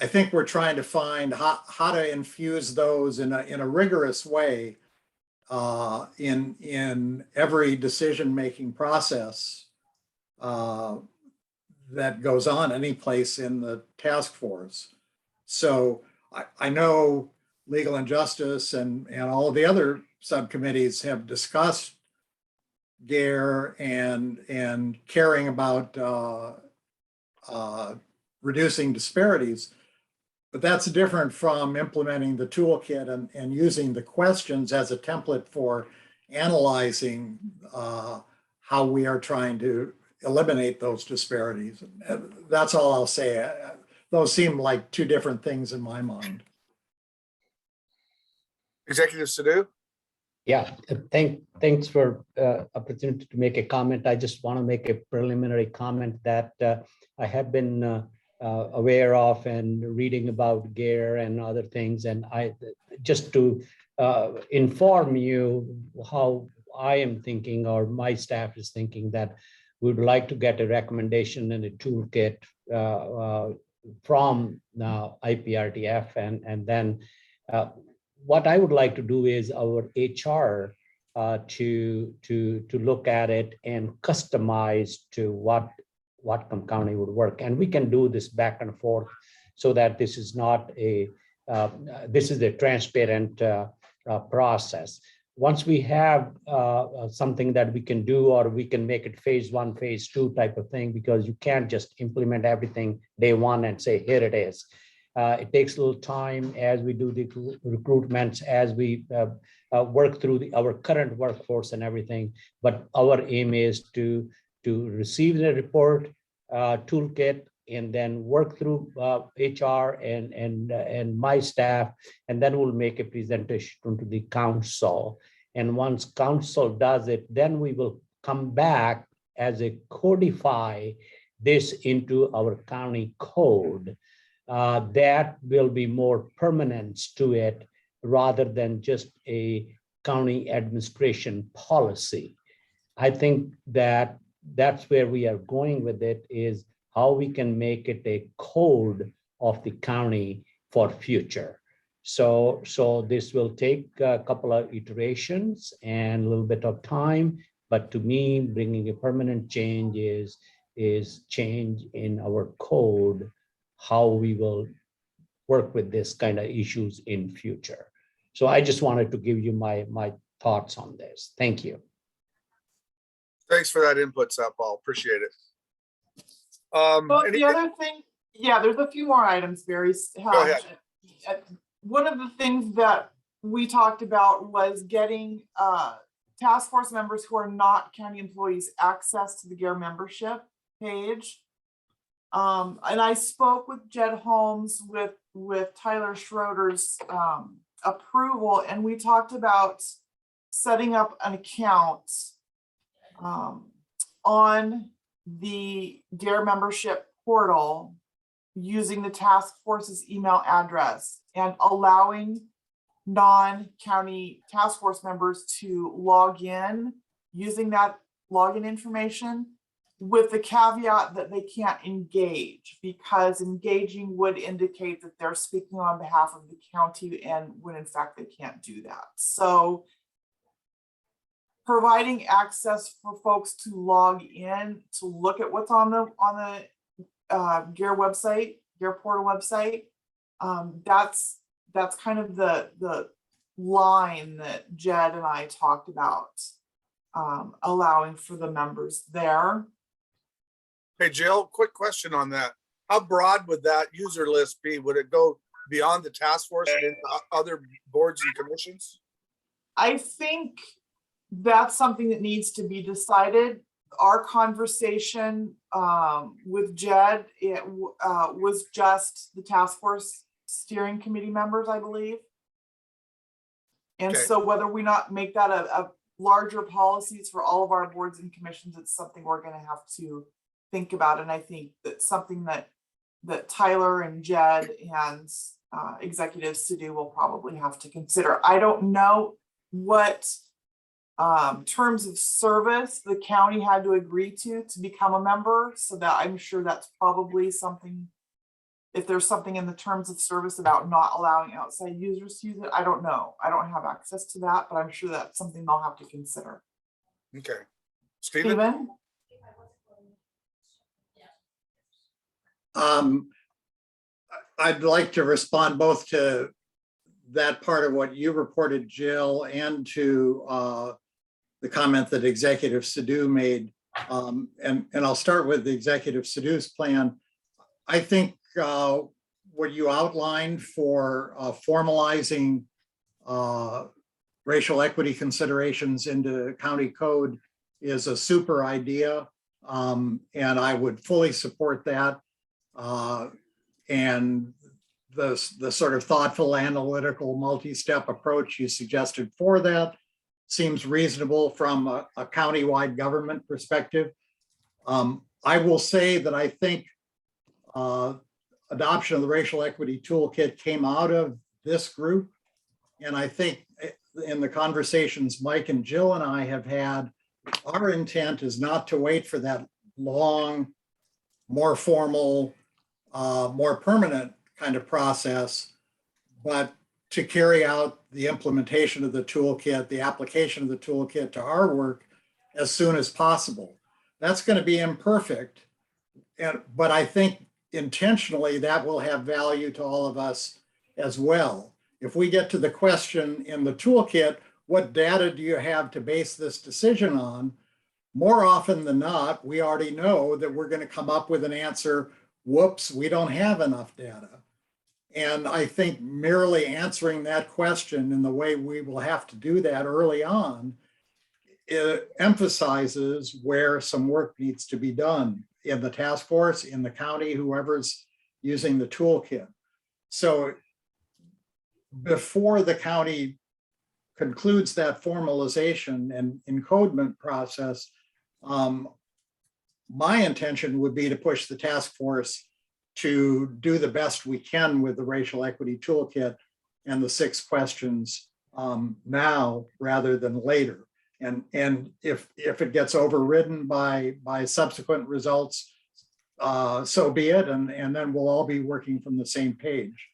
think we're trying to find how to infuse those in a rigorous way in every decision-making process that goes on any place in the task force. So I know Legal and Justice and all of the other subcommittees have discussed GARE and caring about reducing disparities, but that's different from implementing the toolkit and using the questions as a template for analyzing how we are trying to eliminate those disparities. That's all I'll say. Those seem like 2 different things in my mind. Executive Sadhu? Yeah, thanks for opportunity to make a comment. I just want to make a preliminary comment that I have been aware of and reading about GARE and other things. And I just to inform you how I am thinking, or my staff is thinking, that we would like to get a recommendation and a toolkit from IPRTF, and then what I would like to do is our HR to look at it and customize to what Whatcom County would work. And we can do this back and forth so that this is not a this is a transparent process. Once we have something that we can do, or we can make it phase 1, phase 2 type of thing, because you can't just implement everything day one and say, here it is. It takes a little time as we do the recruitments, as we work through our current workforce and everything. But our aim is to receive the report toolkit, and then work through HR and my staff, and then we'll make a presentation to the council. And once council does it, then we will come back as a codify this into our county code. That will be more permanence to it rather than just a county administration policy. I think that that's where we are going with it, is how we can make it a code of the county for future. So this will take a couple of iterations and a little bit of time, but to me, bringing a permanent change is change in our code, how we will work with this kind of issues in future. So I just wanted to give you my thoughts on this. Thank you. Thanks for that input, Satpal. Appreciate it. But the other thing, yeah, there's a few more items, Barry. Go ahead. One of the things that we talked about was getting task force members who are not county employees access to the GARE membership page. And I spoke with Jed Holmes with Tyler Schroeder's approval, and we talked about setting up an account on the GARE membership portal using the task force's email address, and allowing non-county task force members to log in using that login information, with the caveat that they can't engage, because engaging would indicate that they're speaking on behalf of the county, and when in fact they can't do that. So providing access for folks to log in to look at what's on the GARE website, GARE portal website, that's kind of the line that Jed and I talked about, allowing for the members there. Hey, Jill, quick question on that. How broad would that user list be? Would it go beyond the task force and into other boards and commissions? I think that's something that needs to be decided. Our conversation with Jed, it was just the task force steering committee members, I believe. And Okay. so whether we not make that a larger policies for all of our boards and commissions, it's something we're going to have to think about. And I think that's something that Tyler and Jed and executives to do will probably have to consider. I don't know what terms of service the county had to agree to become a member, so that I'm sure that's probably something, if there's something in the terms of service about not allowing outside users to use it, I don't know. I don't have access to that, but I'm sure that's something they'll have to consider. Okay. Stephen? Stephen? I'd like to respond both to that part of what you reported, Jill, and to the comment that Executive Sadhu made. And I'll start with the Executive Sadhu's plan. I think what you outlined for formalizing racial equity considerations into county code is a super idea. And I would fully support that. And the sort of thoughtful, analytical, multi-step approach you suggested for that seems reasonable from a county-wide government perspective. I will say that I think adoption of the racial equity toolkit came out of this group. And I think in the conversations Mike and Jill and I have had, our intent is not to wait for that long, more formal, more permanent kind of process, but to carry out the implementation of the toolkit, the application of the toolkit to our work as soon as possible. That's going to be imperfect, but I think intentionally that will have value to all of us as well. If we get to the question in the toolkit, what data do you have to base this decision on? More often than not, we already know that we're going to come up with an answer, whoops, we don't have enough data. And I think merely answering that question in the way we will have to do that early on, it emphasizes where some work needs to be done in the task force, in the county, whoever's using the toolkit. So before the county concludes that formalization and encodement process, my intention would be to push the task force to do the best we can with the racial equity toolkit and the 6 questions now rather than later. And if it gets overridden by subsequent results, so be it, and then we'll all be working from the same page.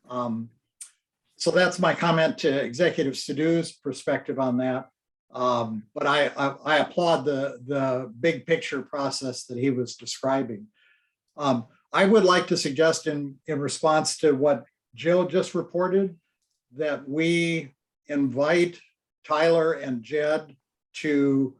So that's my comment to Executive Sadhu's perspective on that. But I applaud the big picture process that he was describing. I would like to suggest in response to what Jill just reported, that we invite Tyler and Jed to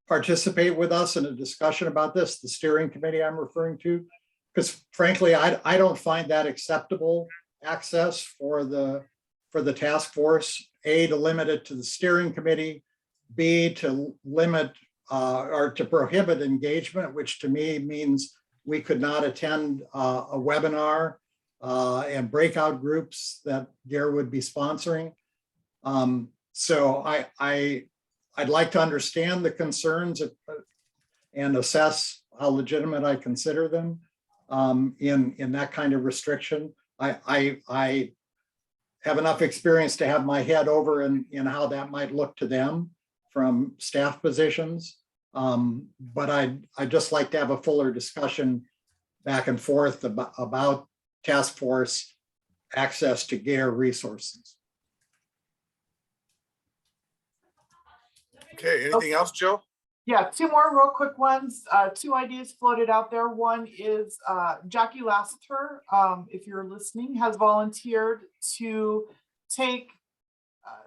participate with us in a discussion about this, the steering committee I'm referring to, because frankly, I don't find that acceptable access for the task force. A, to limit it to the steering committee, B, to limit or to prohibit engagement, which to me means we could not attend a webinar and breakout groups that GARE would be sponsoring. So I'd like to understand the concerns and assess how legitimate I consider them in that kind of restriction. I have enough experience to have my head over in how that might look to them from staff positions. But I'd just like to have a fuller discussion back and forth about task force access to GARE resources. Okay, anything else, Jill? Yeah, 2 more real quick ones. 2 ideas floated out there. One is Jackie Lassiter, if you're listening, has volunteered to take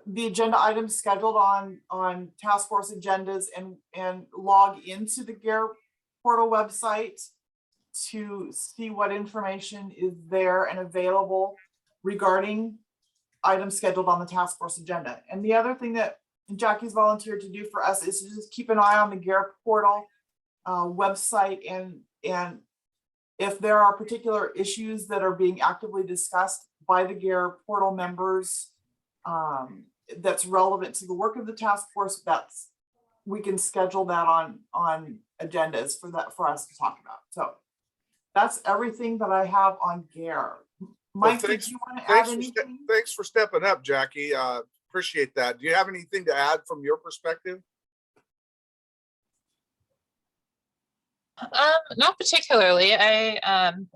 the agenda items scheduled on task force agendas and log into the GARE portal website to see what information is there and available regarding items scheduled on the task force agenda. And the other thing that Jackie's volunteered to do for us is to just keep an eye on the GARE portal website, and if there are particular issues that are being actively discussed by the GARE portal members that's relevant to the work of the task force, we can schedule that on agendas for us to talk about. So that's everything that I have on GARE. Mike, did you want to add anything? Thanks for stepping up, Jackie. Appreciate that. Do you have anything to add from your perspective? Not particularly. I'm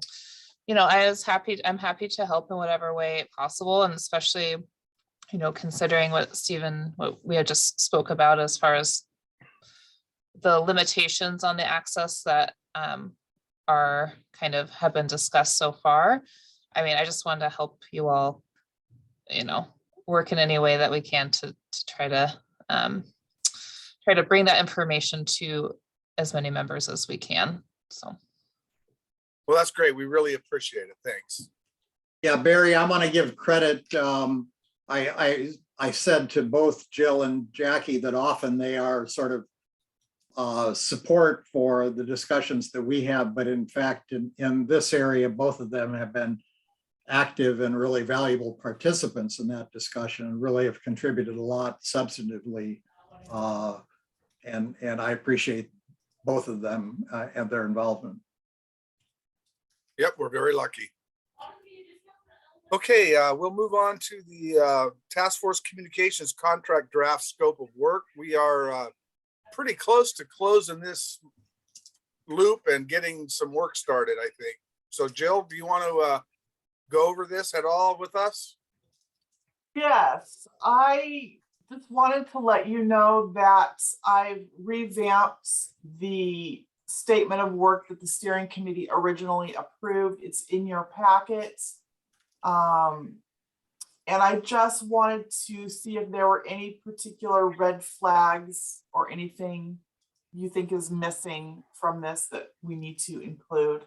happy to help in whatever way possible, and especially, considering what we had just spoke about as far as the limitations on the access that have been discussed so far. I mean, I just wanted to help you all, work in any way that we can to try to bring that information to as many members as we can. So. Well, that's great. We really appreciate it. Thanks. Yeah, Barry, I want to give credit. I said to both Jill and Jackie that often they are sort of support for the discussions that we have, but in fact, in this area, both of them have been active and really valuable participants in that discussion and really have contributed a lot substantively. And I appreciate both of them and their involvement. Yep, we're very lucky. Okay, we'll move on to the task force communications contract draft scope of work. We are pretty close to closing this loop and getting some work started, I think. So Jill, do you want to go over this at all with us? Yes, I just wanted to let you know that I've revamped the statement of work that the steering committee originally approved. It's in your packets. And I just wanted to see if there were any particular red flags or anything you think is missing from this that we need to include.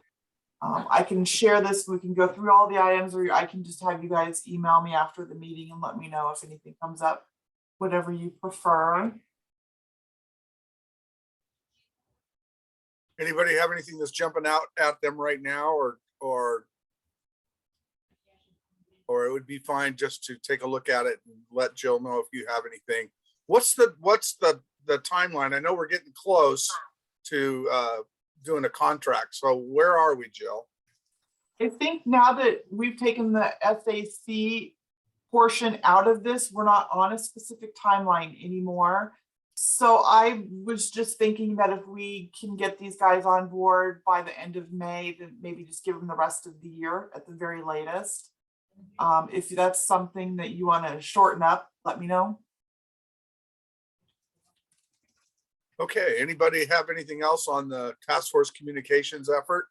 I can share this, we can go through all the items, or I can just have you guys email me after the meeting and let me know if anything comes up, whatever you prefer. Anybody have anything that's jumping out at them right now, or it would be fine just to take a look at it and let Jill know if you have anything. What's the timeline? I know we're getting close to doing a contract. So where are we, Jill? I think now that we've taken the SAC portion out of this, we're not on a specific timeline anymore. So I was just thinking that if we can get these guys on board by the end of May, then maybe just give them the rest of the year at the very latest. If that's something that you want to shorten up, let me know. Okay, anybody have anything else on the task force communications effort?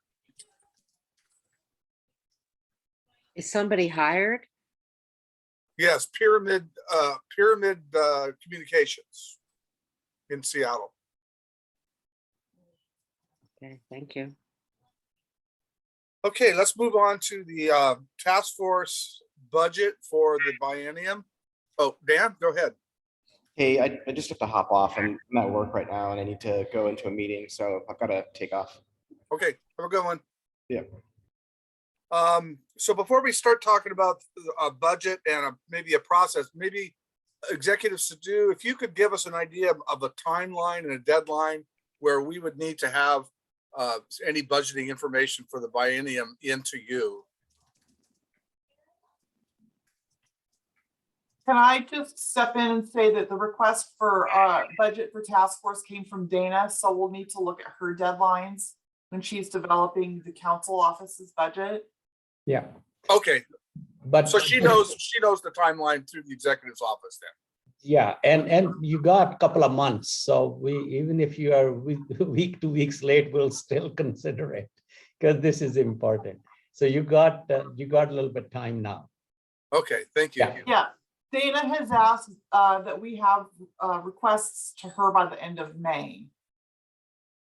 Is somebody hired? Yes, Pyramid Communications in Seattle. Okay, thank you. Okay, let's move on to the task force budget for the biennium. Oh, Dan, go ahead. Hey, I just have to hop off. I'm at work right now and I need to go into a meeting, so I've got to take off. Okay, have a good one. Yeah. So before we start talking about a budget and maybe a process, maybe Executive Sadhu, if you could give us an idea of a timeline and a deadline where we would need to have any budgeting information for the biennium into you. Can I just step in and say that the request for budget for task force came from Dana, so we'll need to look at her deadlines when she's developing the council office's budget. Yeah, Okay, but. so she knows the timeline through the executive's office then. Yeah, and you got a couple of months, so even if you are week 2 weeks late, we'll still consider it because this is important. So you got a little bit time now. Okay, thank you. Yeah, Dana has asked that we have requests to her by the end of May,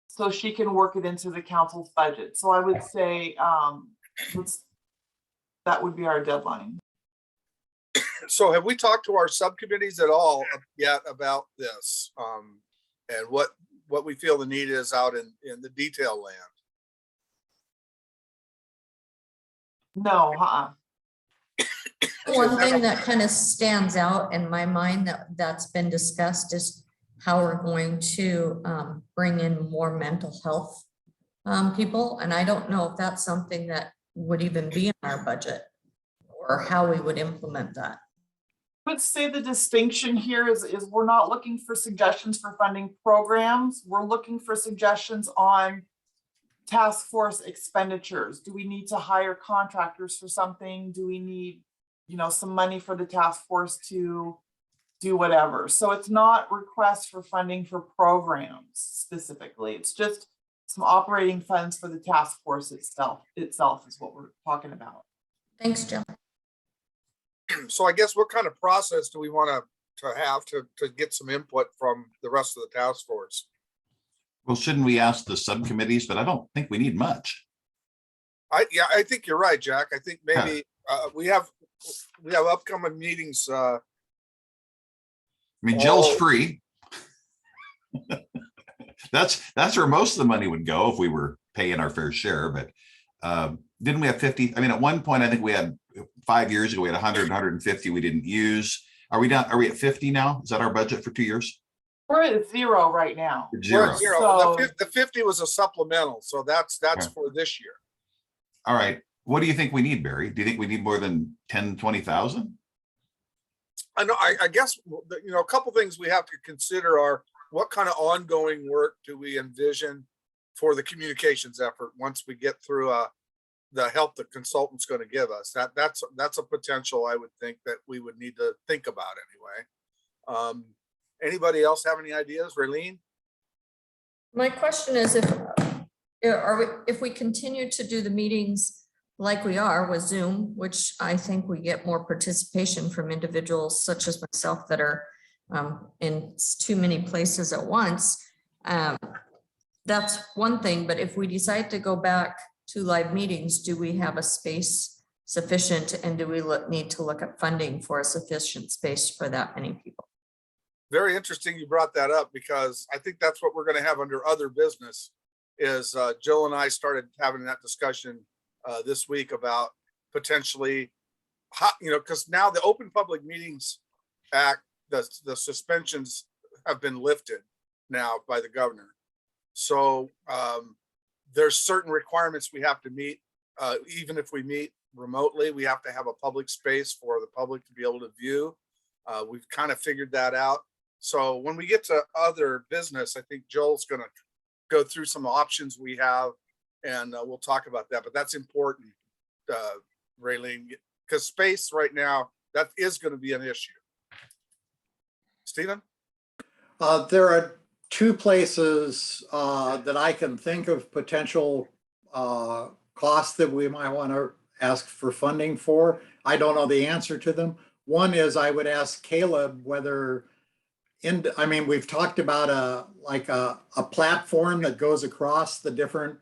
so she can work it into the council's budget. So I would say that would be our deadline. So have we talked to our subcommittees at all yet about this and what we feel the need is out in the detail land? No, One thing that kind of stands out in my mind that's been discussed is how we're going to bring in more mental health people. And I don't know if that's something that would even be in our budget or how we would implement that. I would say the distinction here is we're not looking for suggestions for funding programs. We're looking for suggestions on task force expenditures. Do we need to hire contractors for something? Do we need, some money for the task force to do whatever? So it's not requests for funding for programs specifically. It's just some operating funds for the task force itself is what we're talking about. Thanks, Jill. So I guess what kind of process do we want to have to get some input from the rest of the task force? Well, shouldn't we ask the subcommittees? But I don't think we need much. I think you're right, Jack. I think maybe we have upcoming meetings. I mean, Jill's free. That's where most of the money would go if we were paying our fair share. But didn't we have 50? I mean, at one point, I think we had 5 years ago, we had 100, 150 we didn't use. Are we down? Are we at 50 now? Is that our budget for 2 years? We're at 0 right now. We're at 0. So, The 50 was a supplemental. So that's Okay. for this year. All right. What do you think we need, Barry? Do you think we need more than 10, 20,000? I know, I guess, you know, a couple things we have to consider are what kind of ongoing work do we envision for the communications effort once we get through the help the consultant's going to give us. That's a potential, I would think, that we would need to think about anyway. Anybody else have any ideas? Raylene? My question is if we continue to do the meetings like we are with Zoom, which I think we get more participation from individuals such as myself that are in too many places at once. That's one thing, but if we decide to go back to live meetings, do we have a space sufficient, and do we need to look at funding for a sufficient space for that many people? Very interesting you brought that up, because I think that's what we're going to have under other business is Jill and I started having that discussion this week about potentially, you know, because now the Open Public Meetings Act, the suspensions have been lifted now by the governor. So there's certain requirements we have to meet. Even if we meet remotely, we have to have a public space for the public to be able to view. We've kind of figured that out. So when we get to other business, I think Joel's going to go through some options we have, and we'll talk about that. But that's important, Raylene, because space right now, that is going to be an issue. Stephen? There are two places that I can think of potential costs that we might want to ask for funding for. I don't know the answer to them. One is I would ask Caleb whether, I mean, we've talked about a platform that goes across the different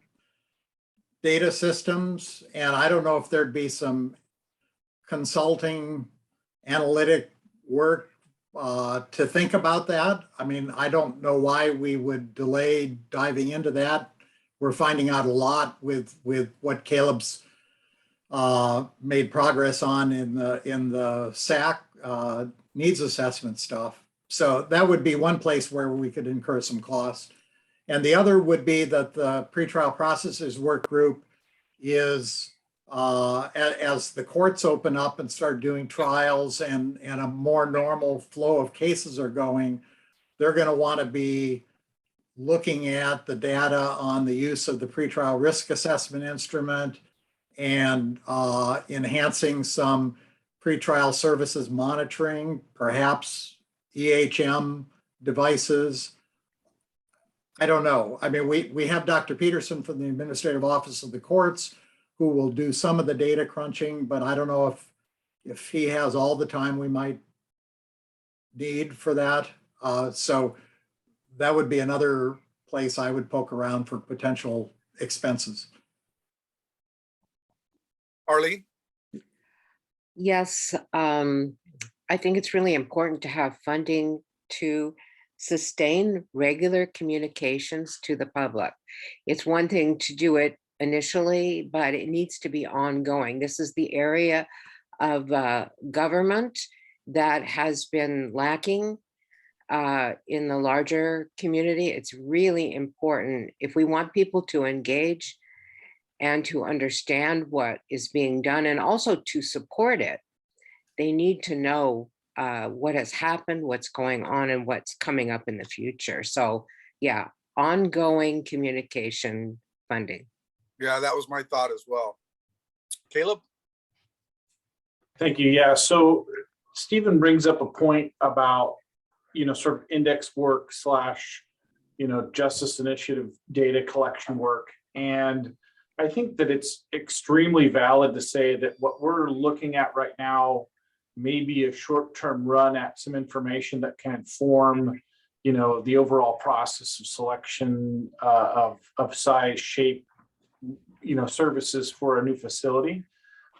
data systems, and I don't know if there'd be some consulting analytic work to think about that. I mean, I don't know why we would delay diving into that. We're finding out a lot with what Caleb's made progress on in the SAC needs assessment stuff. So that would be one place where we could incur some costs. And the other would be that the pretrial processes work group is, as the courts open up and start doing trials and a more normal flow of cases are going, they're going to want to be looking at the data on the use of the pretrial risk assessment instrument and enhancing some pretrial services monitoring, perhaps EHM devices. I don't know. I mean, we have Dr. Peterson from the Administrative Office of the Courts who will do some of the data crunching, but I don't know if he has all the time we might need for that. So that would be another place I would poke around for potential expenses. Arlene? Yes, I think it's really important to have funding to sustain regular communications to the public. It's one thing to do it initially, but it needs to be ongoing. This is the area of government that has been lacking in the larger community. It's really important if we want people to engage and to understand what is being done and also to support it. They need to know what has happened, what's going on, and what's coming up in the future. So yeah, ongoing communication funding. Yeah, that was my thought as well. Caleb? Thank you. Yeah, so Stephen brings up a point about, sort of index work / Justice Initiative data collection work. And I think that it's extremely valid to say that what we're looking at right now may be a short-term run at some information that can inform, the overall process of selection of size, shape, services for a new facility.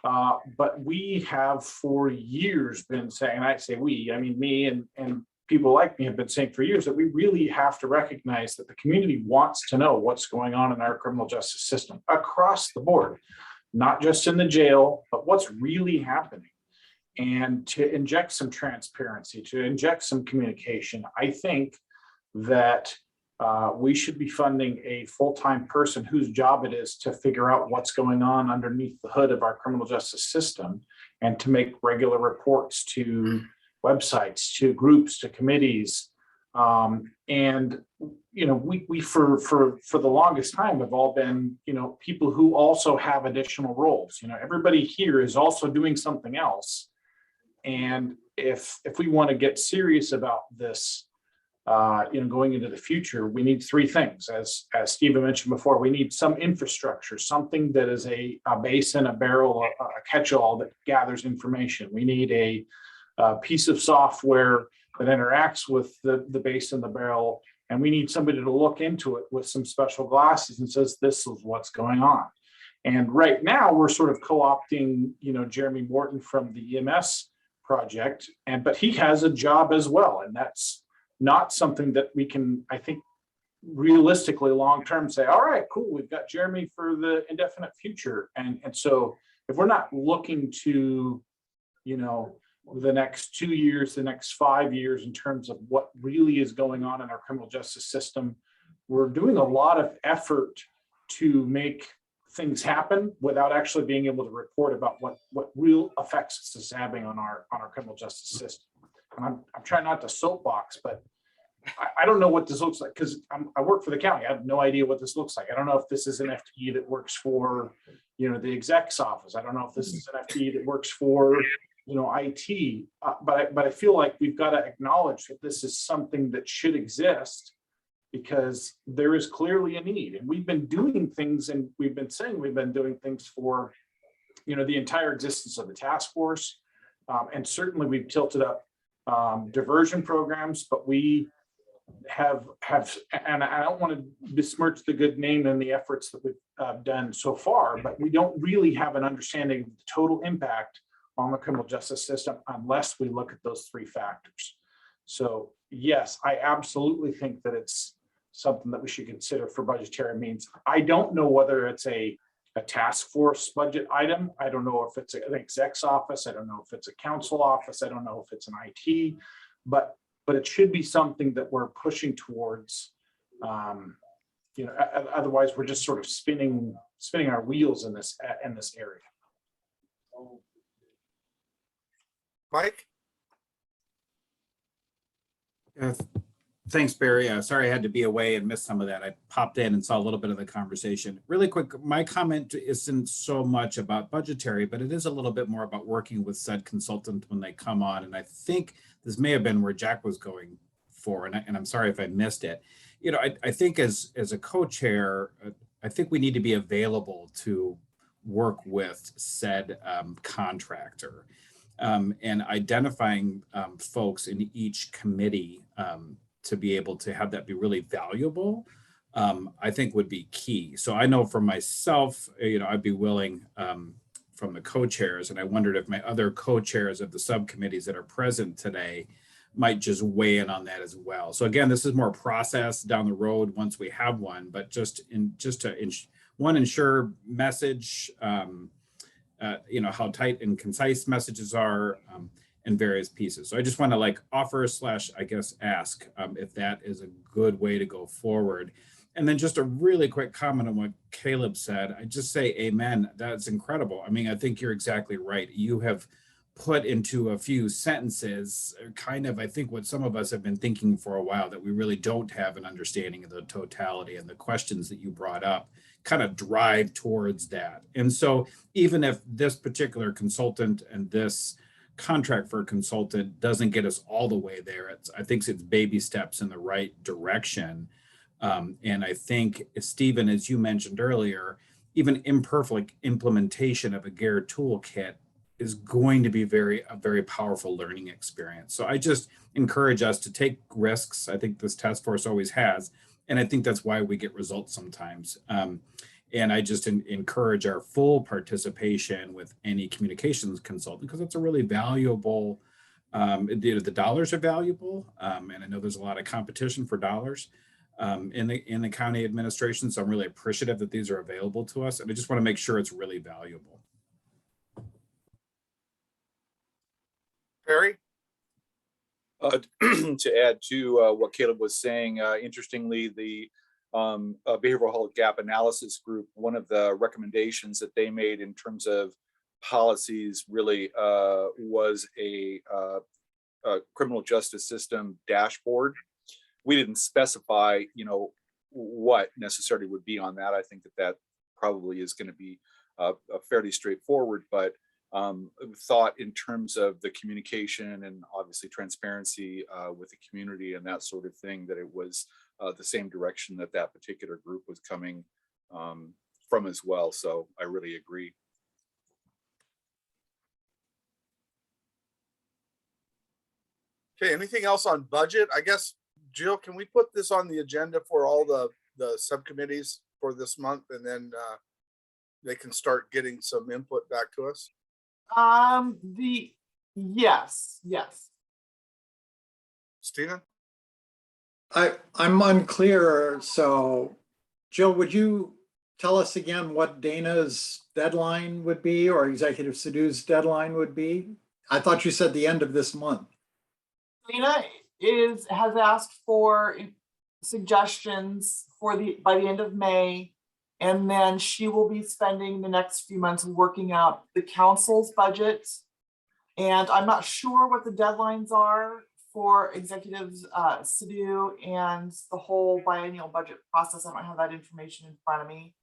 But we have for years been saying, and I say we, I mean me and people like me have been saying for years that we really have to recognize that the community wants to know what's going on in our criminal justice system across the board, not just in the jail, but what's really happening. And to inject some transparency, to inject some communication, I think that we should be funding a full-time person whose job it is to figure out what's going on underneath the hood of our criminal justice system and to make regular reports to websites, to groups, to committees. And, you know, we for the longest time have all been, you know, people who also have additional roles. You know, everybody here is also doing something else. And if we want to get serious about this, you know, going into the future, we need three things. As Stephen mentioned before, we need some infrastructure, something that is a base and a barrel, a catch-all that gathers information. We need a piece of software that interacts with the base and the barrel, and we need somebody to look into it with some special glasses and says, this is what's going on. And right now, we're sort of co-opting, you know, Jeremy Morton from the EMS project, but he has a job as well, and that's not something that we can, I think, realistically long-term say, all right, cool, we've got Jeremy for the indefinite future. And so if we're not looking to, you know, the next 2 years, the next 5 years in terms of what really is going on in our criminal justice system, we're doing a lot of effort to make things happen without actually being able to report about what real effects this is having on our criminal justice system. And I'm trying not to soapbox, but I don't know what this looks like because I work for the county. I have no idea what this looks like. I don't know if this is an FTE that works for, you know, the exec's office. I don't know if this is an FTE that works for, you know, IT. But I feel like we've got to acknowledge that this is something that should exist because there is clearly a need. And we've been doing things, and we've been saying we've been doing things for, you know, the entire existence of the task force. And certainly we've tilted up diversion programs, but we have, and I don't want to besmirch the good name and the efforts that we've done so far, but we don't really have an understanding of the total impact on the criminal justice system unless we look at those three factors. So yes, I absolutely think that it's something that we should consider for budgetary means. I don't know whether it's a task force budget item. I don't know if it's an exec's office. I don't know if it's a council office. I don't know if it's an IT, but it should be something that we're pushing towards. You know, otherwise we're just sort of spinning our wheels in this area. Mike? Thanks, Barry. Sorry I had to be away and miss some of that. I popped in and saw a little bit of the conversation. Really quick, my comment isn't so much about budgetary, but it is a little bit more about working with said consultant when they come on. And I think this may have been where Jack was going for, and I'm sorry if I missed it. You know, I think as a co-chair, I think we need to be available to work with said contractor and identifying folks in each committee to be able to have that be really valuable, I think would be key. So I know for myself, you know, I'd be willing from the co-chairs, and I wondered if my other co-chairs of the subcommittees that are present today might just weigh in on that as well. So again, this is more process down the road once we have one, but just to ensure message, you know, how tight and concise messages are, and various pieces. So I just want to like offer / I guess ask if that is a good way to go forward. And then just a really quick comment on what Caleb said. I just say amen. That's incredible. I mean, I think you're exactly right. You have put into a few sentences kind of, I think, what some of us have been thinking for a while, that we really don't have an understanding of the totality, and the questions that you brought up kind of drive towards that. And so even if this particular consultant and this contract for a consultant doesn't get us all the way there, I think it's baby steps in the right direction. And I think, Stephen, as you mentioned earlier, even imperfect implementation of a GARE toolkit is going to be a very powerful learning experience. So I just encourage us to take risks. I think this task force always has, and I think that's why we get results sometimes. And I just encourage our full participation with any communications consultant, because it's a really valuable, the dollars are valuable. And I know there's a lot of competition for dollars in the county administration. So I'm really appreciative that these are available to us. And I just want to make sure it's really valuable. Barry? To add to what Caleb was saying, interestingly, the behavioral health gap analysis group, one of the recommendations that they made in terms of policies really was a criminal justice system dashboard. We didn't specify, what necessarily would be on that. I think that probably is going to be fairly straightforward, but thought in terms of the communication and obviously transparency with the community and that sort of thing, that it was the same direction that particular group was coming from as well. So I really agree. Okay, anything else on budget? I guess, Jill, can we put this on the agenda for all the subcommittees for this month, and then they can start getting some input back to us? Yes. Stephen? I'm unclear, so Jill, would you tell us again what Dana's deadline would be, or Executive Sadhu's deadline would be? I thought you said the end of this month. Dana has asked for suggestions by the end of May, and then she will be spending the next few months working out the council's budget. And I'm not sure what the deadlines are for executives Sadhu and the whole biennial budget process. I don't have that information in front of me,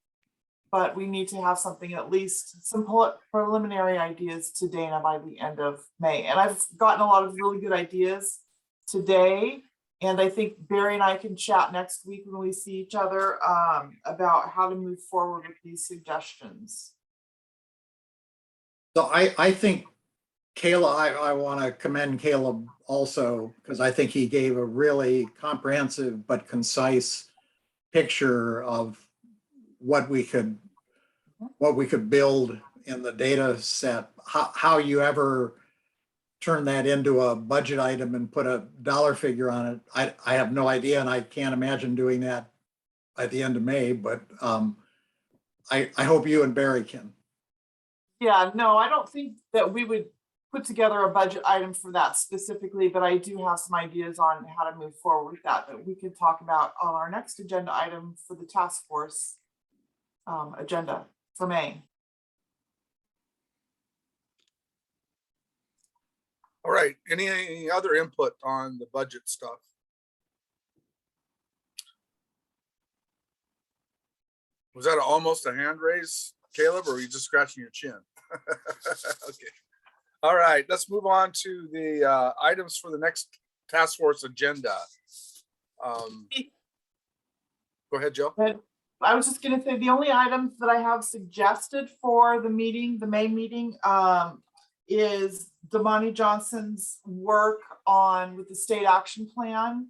but we need to have something, at least some preliminary ideas to Dana by the end of May. And I've gotten a lot of really good ideas today. And I think Barry and I can chat next week when we see each other about how to move forward with these suggestions. So I think Caleb, I want to commend Caleb also, because I think he gave a really comprehensive but concise picture of what we could build in the data set. How you ever turn that into a budget item and put a dollar figure on it, I have no idea, and I can't imagine doing that by the end of May, but I hope you and Barry can. Yeah, no, I don't think that we would put together a budget item for that specifically, but I do have some ideas on how to move forward with that we could talk about on our next agenda item for the task force agenda for May. All right, any other input on the budget stuff? Was that almost a hand raise, Caleb, or are you just scratching your chin? Okay. All right, let's move on to the items for the next task force agenda. Go ahead, Joe. I was just going to say the only items that I have suggested for the meeting, the May meeting, is Damani Johnson's work with the state action plan.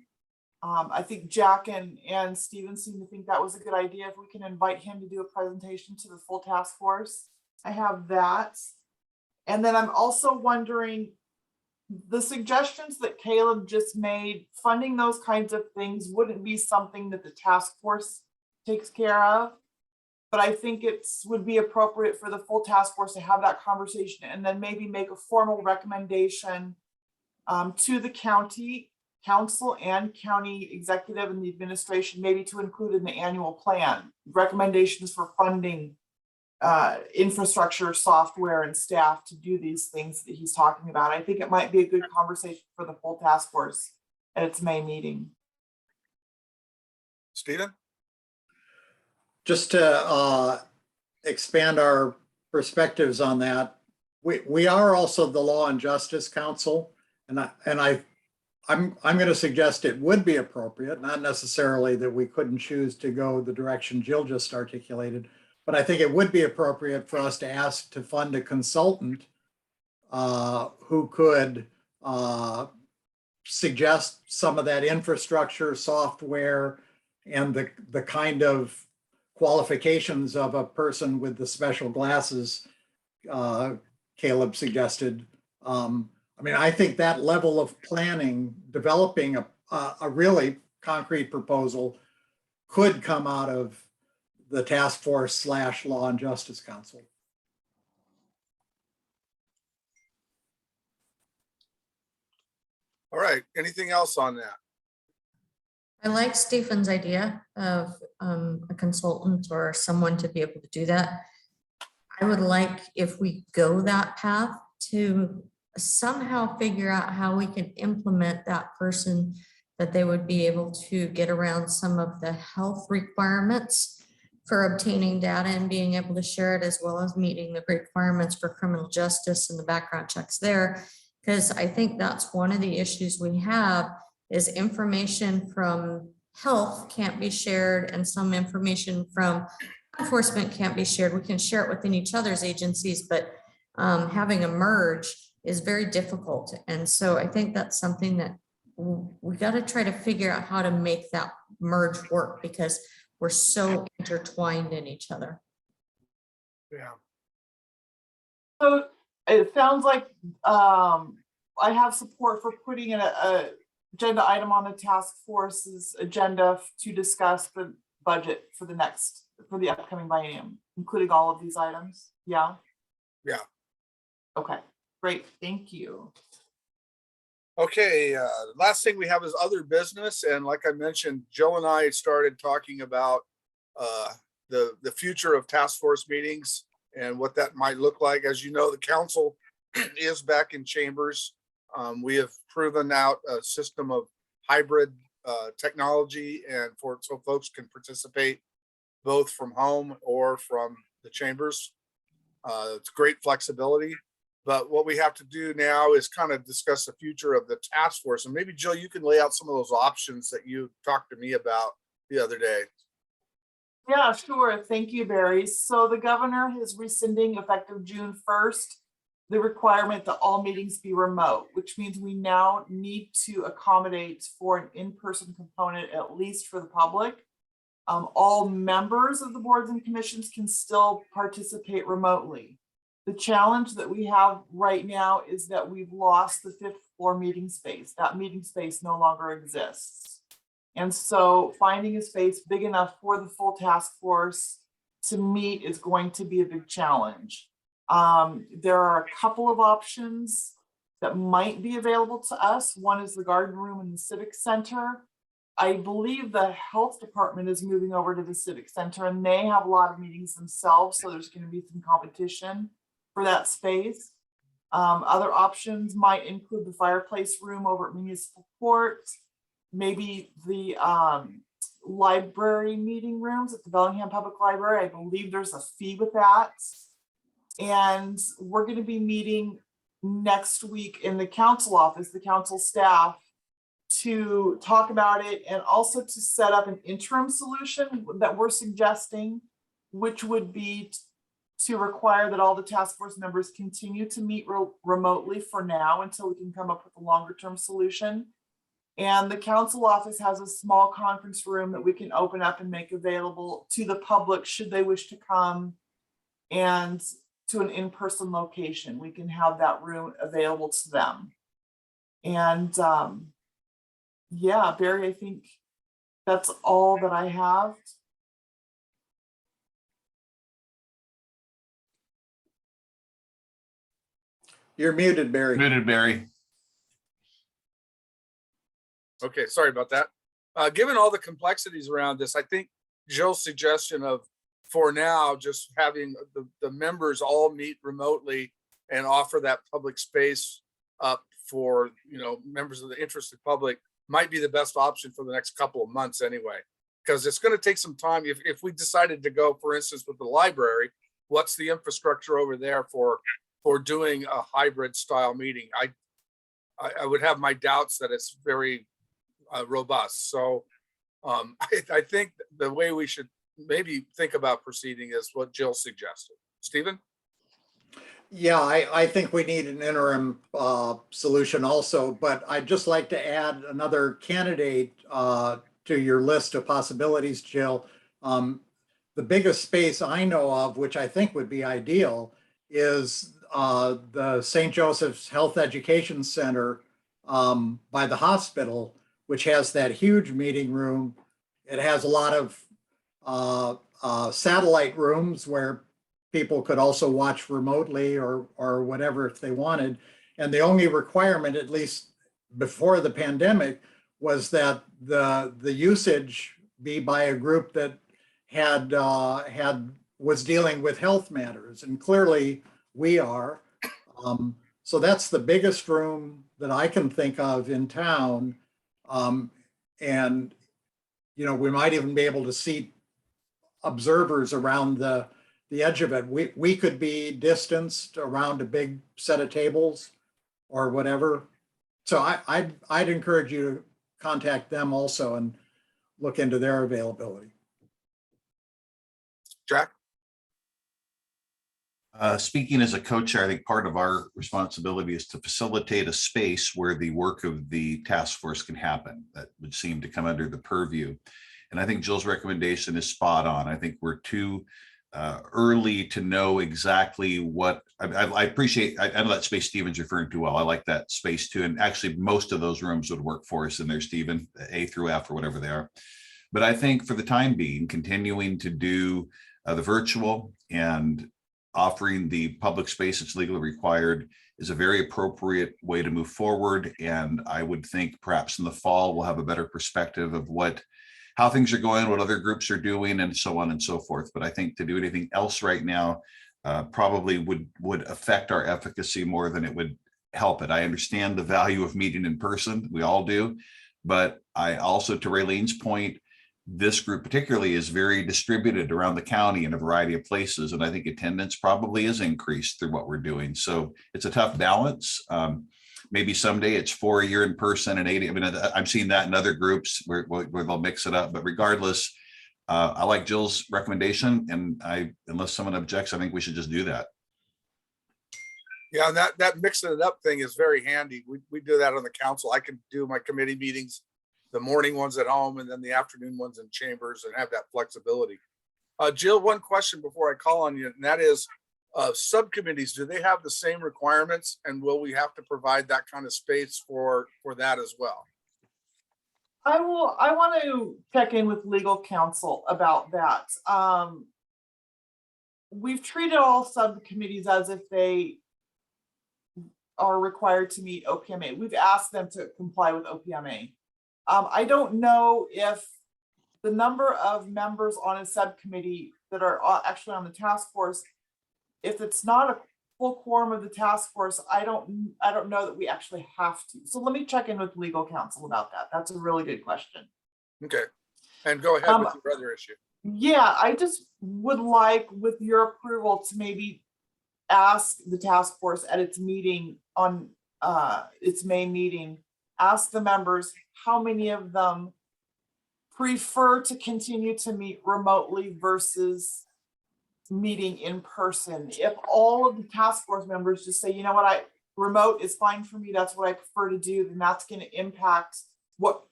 I think Jack and Steven seem to think that was a good idea. If we can invite him to do a presentation to the full task force, I have that. And then I'm also wondering, the suggestions that Caleb just made, funding those kinds of things wouldn't be something that the task force takes care of. But I think it would be appropriate for the full task force to have that conversation and then maybe make a formal recommendation to the county council and county executive and the administration, maybe to include in the annual plan, recommendations for funding infrastructure, software, and staff to do these things that he's talking about. I think it might be a good conversation for the full task force at its May meeting. Stephen? Just to expand our perspectives on that, we are also the Law and Justice Council, and I'm going to suggest it would be appropriate, not necessarily that we couldn't choose to go the direction Jill just articulated, but I think it would be appropriate for us to ask to fund a consultant who could suggest some of that infrastructure, software, and the kind of qualifications of a person with the special glasses Caleb suggested. I mean, I think that level of planning, developing a really concrete proposal could come out of the task force / Law and Justice Council. All right, anything else on that? I like Stephen's idea of a consultant or someone to be able to do that. I would like, if we go that path, to somehow figure out how we can implement that person, that they would be able to get around some of the health requirements for obtaining data and being able to share it, as well as meeting the requirements for criminal justice and the background checks there. Because I think that's one of the issues we have, is information from health can't be shared and some information from enforcement can't be shared. We can share it within each other's agencies, but having a merge is very difficult. And so I think that's something that we got to try to figure out how to make that merge work, because we're so intertwined in each other. Yeah. So it sounds like I have support for putting in a agenda item on the task force's agenda to discuss the budget for the upcoming biennium, including all of these items. Yeah. Yeah. Okay, great. Thank you. Okay, last thing we have is other business. And like I mentioned, Jill and I started talking about the future of task force meetings and what that might look like. As you know, the council is back in chambers. We have proven out a system of hybrid technology, and so folks can participate both from home or from the chambers. It's great flexibility. But what we have to do now is kind of discuss the future of the task force. And maybe, Jill, you can lay out some of those options that you talked to me about the other day. Yeah, sure. Thank you, Barry. So the governor is rescinding, effective June 1st, the requirement that all meetings be remote, which means we now need to accommodate for an in-person component, at least for the public. All members of the boards and commissions can still participate remotely. The challenge that we have right now is that we've lost the 5th floor meeting space. That meeting space no longer exists. And so finding a space big enough for the full task force to meet is going to be a big challenge. There are a couple of options that might be available to us. One is the garden room in the Civic Center. I believe the health department is moving over to the Civic Center, and they have a lot of meetings themselves, so there's going to be some competition for that space. Other options might include the fireplace room over at Municipal Court, maybe the library meeting rooms at the Bellingham Public Library. I believe there's a fee with that. And we're going to be meeting next week in the council office, the council staff, to talk about it, and also to set up an interim solution that we're suggesting, which would be to require that all the task force members continue to meet remotely for now until we can come up with a longer term solution. And the council office has a small conference room that we can open up and make available to the public should they wish to come, and to an in-person location. We can have that room available to them. And yeah, Barry, I think that's all that I have. You're muted, Barry. Muted, Barry. Okay, sorry about that. Given all the complexities around this, I think Jill's suggestion of, for now, just having the members all meet remotely and offer that public space up for, members of the interested public might be the best option for the next couple of months anyway, because it's going to take some time. If we decided to go, for instance, with the library, what's the infrastructure over there for doing a hybrid style meeting? I would have my doubts that it's very robust. So I think the way we should maybe think about proceeding is what Jill suggested. Stephen? Yeah, I think we need an interim solution also, but I'd just like to add another candidate to your list of possibilities, Jill. The biggest space I know of, which I think would be ideal, is the St. Joseph's Health Education Center by the hospital, which has that huge meeting room. It has a lot of satellite rooms where people could also watch remotely or whatever if they wanted. And the only requirement, at least before the pandemic was that the usage be by a group that was dealing with health matters, and clearly we are. So that's the biggest room that I can think of in town. And, you know, we might even be able to seat observers around the edge of it. We could be distanced around a big set of tables or whatever. So I'd encourage you to contact them also and look into their availability. Jack? Speaking as a co-chair, I think part of our responsibility is to facilitate a space where the work of the task force can happen. That would seem to come under the purview. And I think Jill's recommendation is spot on. I think we're too early to know exactly what, I appreciate, I know that space Stephen's referring to well. I like that space too. And actually most of those rooms would work for us in there, Stephen, A through F or whatever they are. But I think for the time being, continuing to do the virtual and offering the public space that's legally required is a very appropriate way to move forward. And I would think perhaps in the fall, we'll have a better perspective of how things are going, what other groups are doing, and so on and so forth. But I think to do anything else right now probably would affect our efficacy more than it would help it. I understand the value of meeting in person. We all do. But I also, to Raylene's point, this group particularly is very distributed around the county in a variety of places. And I think attendance probably is increased through what we're doing. So it's a tough balance. Maybe someday it's 4 a year in person and 80. I mean, I'm seeing that in other groups where they'll mix it up. But regardless, I like Jill's recommendation. And unless someone objects, I think we should just do that. Yeah, and that mixing it up thing is very handy. We do that on the council. I can do my committee meetings, the morning ones at home, and then the afternoon ones in chambers, and have that flexibility. Jill, one question before I call on you, and that is, subcommittees, do they have the same requirements, and will we have to provide that kind of space for that as well? I want to check in with legal counsel about that. We've treated all subcommittees as if they are required to meet OPMA. We've asked them to comply with OPMA. I don't know if the number of members on a subcommittee that are actually on the task force, if it's not a full quorum of the task force, I don't know that we actually have to. So let me check in with legal counsel about that. That's a really good question. Okay, and go ahead with your other issue. Yeah, I just would like, with your approval, to maybe ask the task force at its meeting on its May meeting, ask the members how many of them prefer to continue to meet remotely versus meeting in person. If all of the task force members just say, you know what, remote is fine for me, that's what I prefer to do, then that's going to impact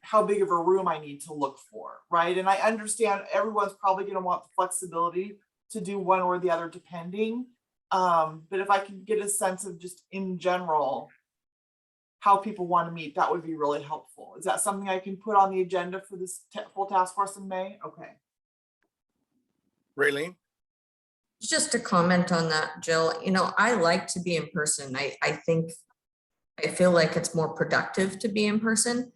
how big of a room I need to look for, right? And I understand everyone's probably going to want the flexibility to do one or the other depending. But if I can get a sense of just in general how people want to meet, that would be really helpful. Is that something I can put on the agenda for this full task force in May? Okay. Raylene? Just to comment on that, Jill, you know, I like to be in person. I feel like it's more productive to be in person.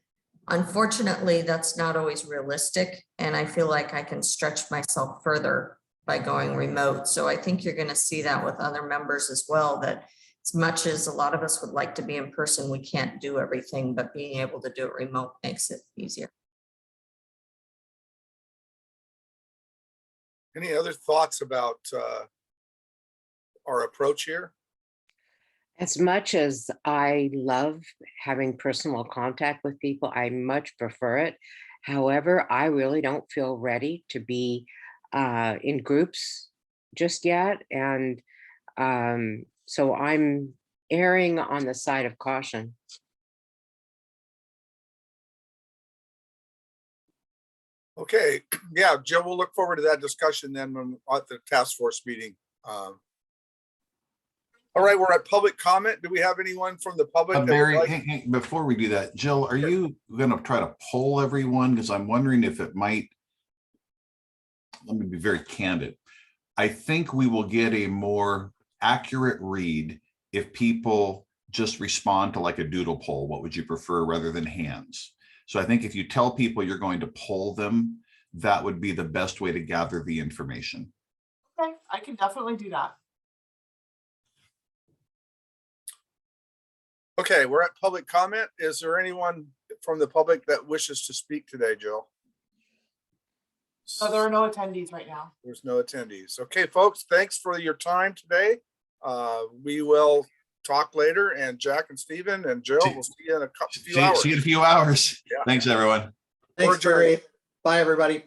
Unfortunately, that's not always realistic. And I feel like I can stretch myself further by going remote. So I think you're going to see that with other members as well, that as much as a lot of us would like to be in person, we can't do everything, but being able to do it remote makes it easier. Any other thoughts about our approach here? As much as I love having personal contact with people, I much prefer it. However, I really don't feel ready to be in groups just yet. And so I'm erring on the side of caution. Okay, yeah, Jill, we'll look forward to that discussion then when at the task force meeting. All right, we're at public comment. Do we have anyone from the public? Barry, hey, before we do that, Jill, are you going to try to poll everyone? Because I'm wondering if it might, let me be very candid. I think we will get a more accurate read if people just respond to like a doodle poll. What would you prefer rather than hands? So I think if you tell people you're going to poll them, that would be the best way to gather the information. Okay, I can definitely do that. Okay, we're at public comment. Is there anyone from the public that wishes to speak today, Jill? So there are no attendees right now. There's no attendees. Okay, folks, thanks for your time today. We will talk later, and Jack and Stephen and Jill, we'll see you in a few hours. See you in a few hours. Yeah. Thanks, everyone. Thanks, Jerry. Bye, everybody.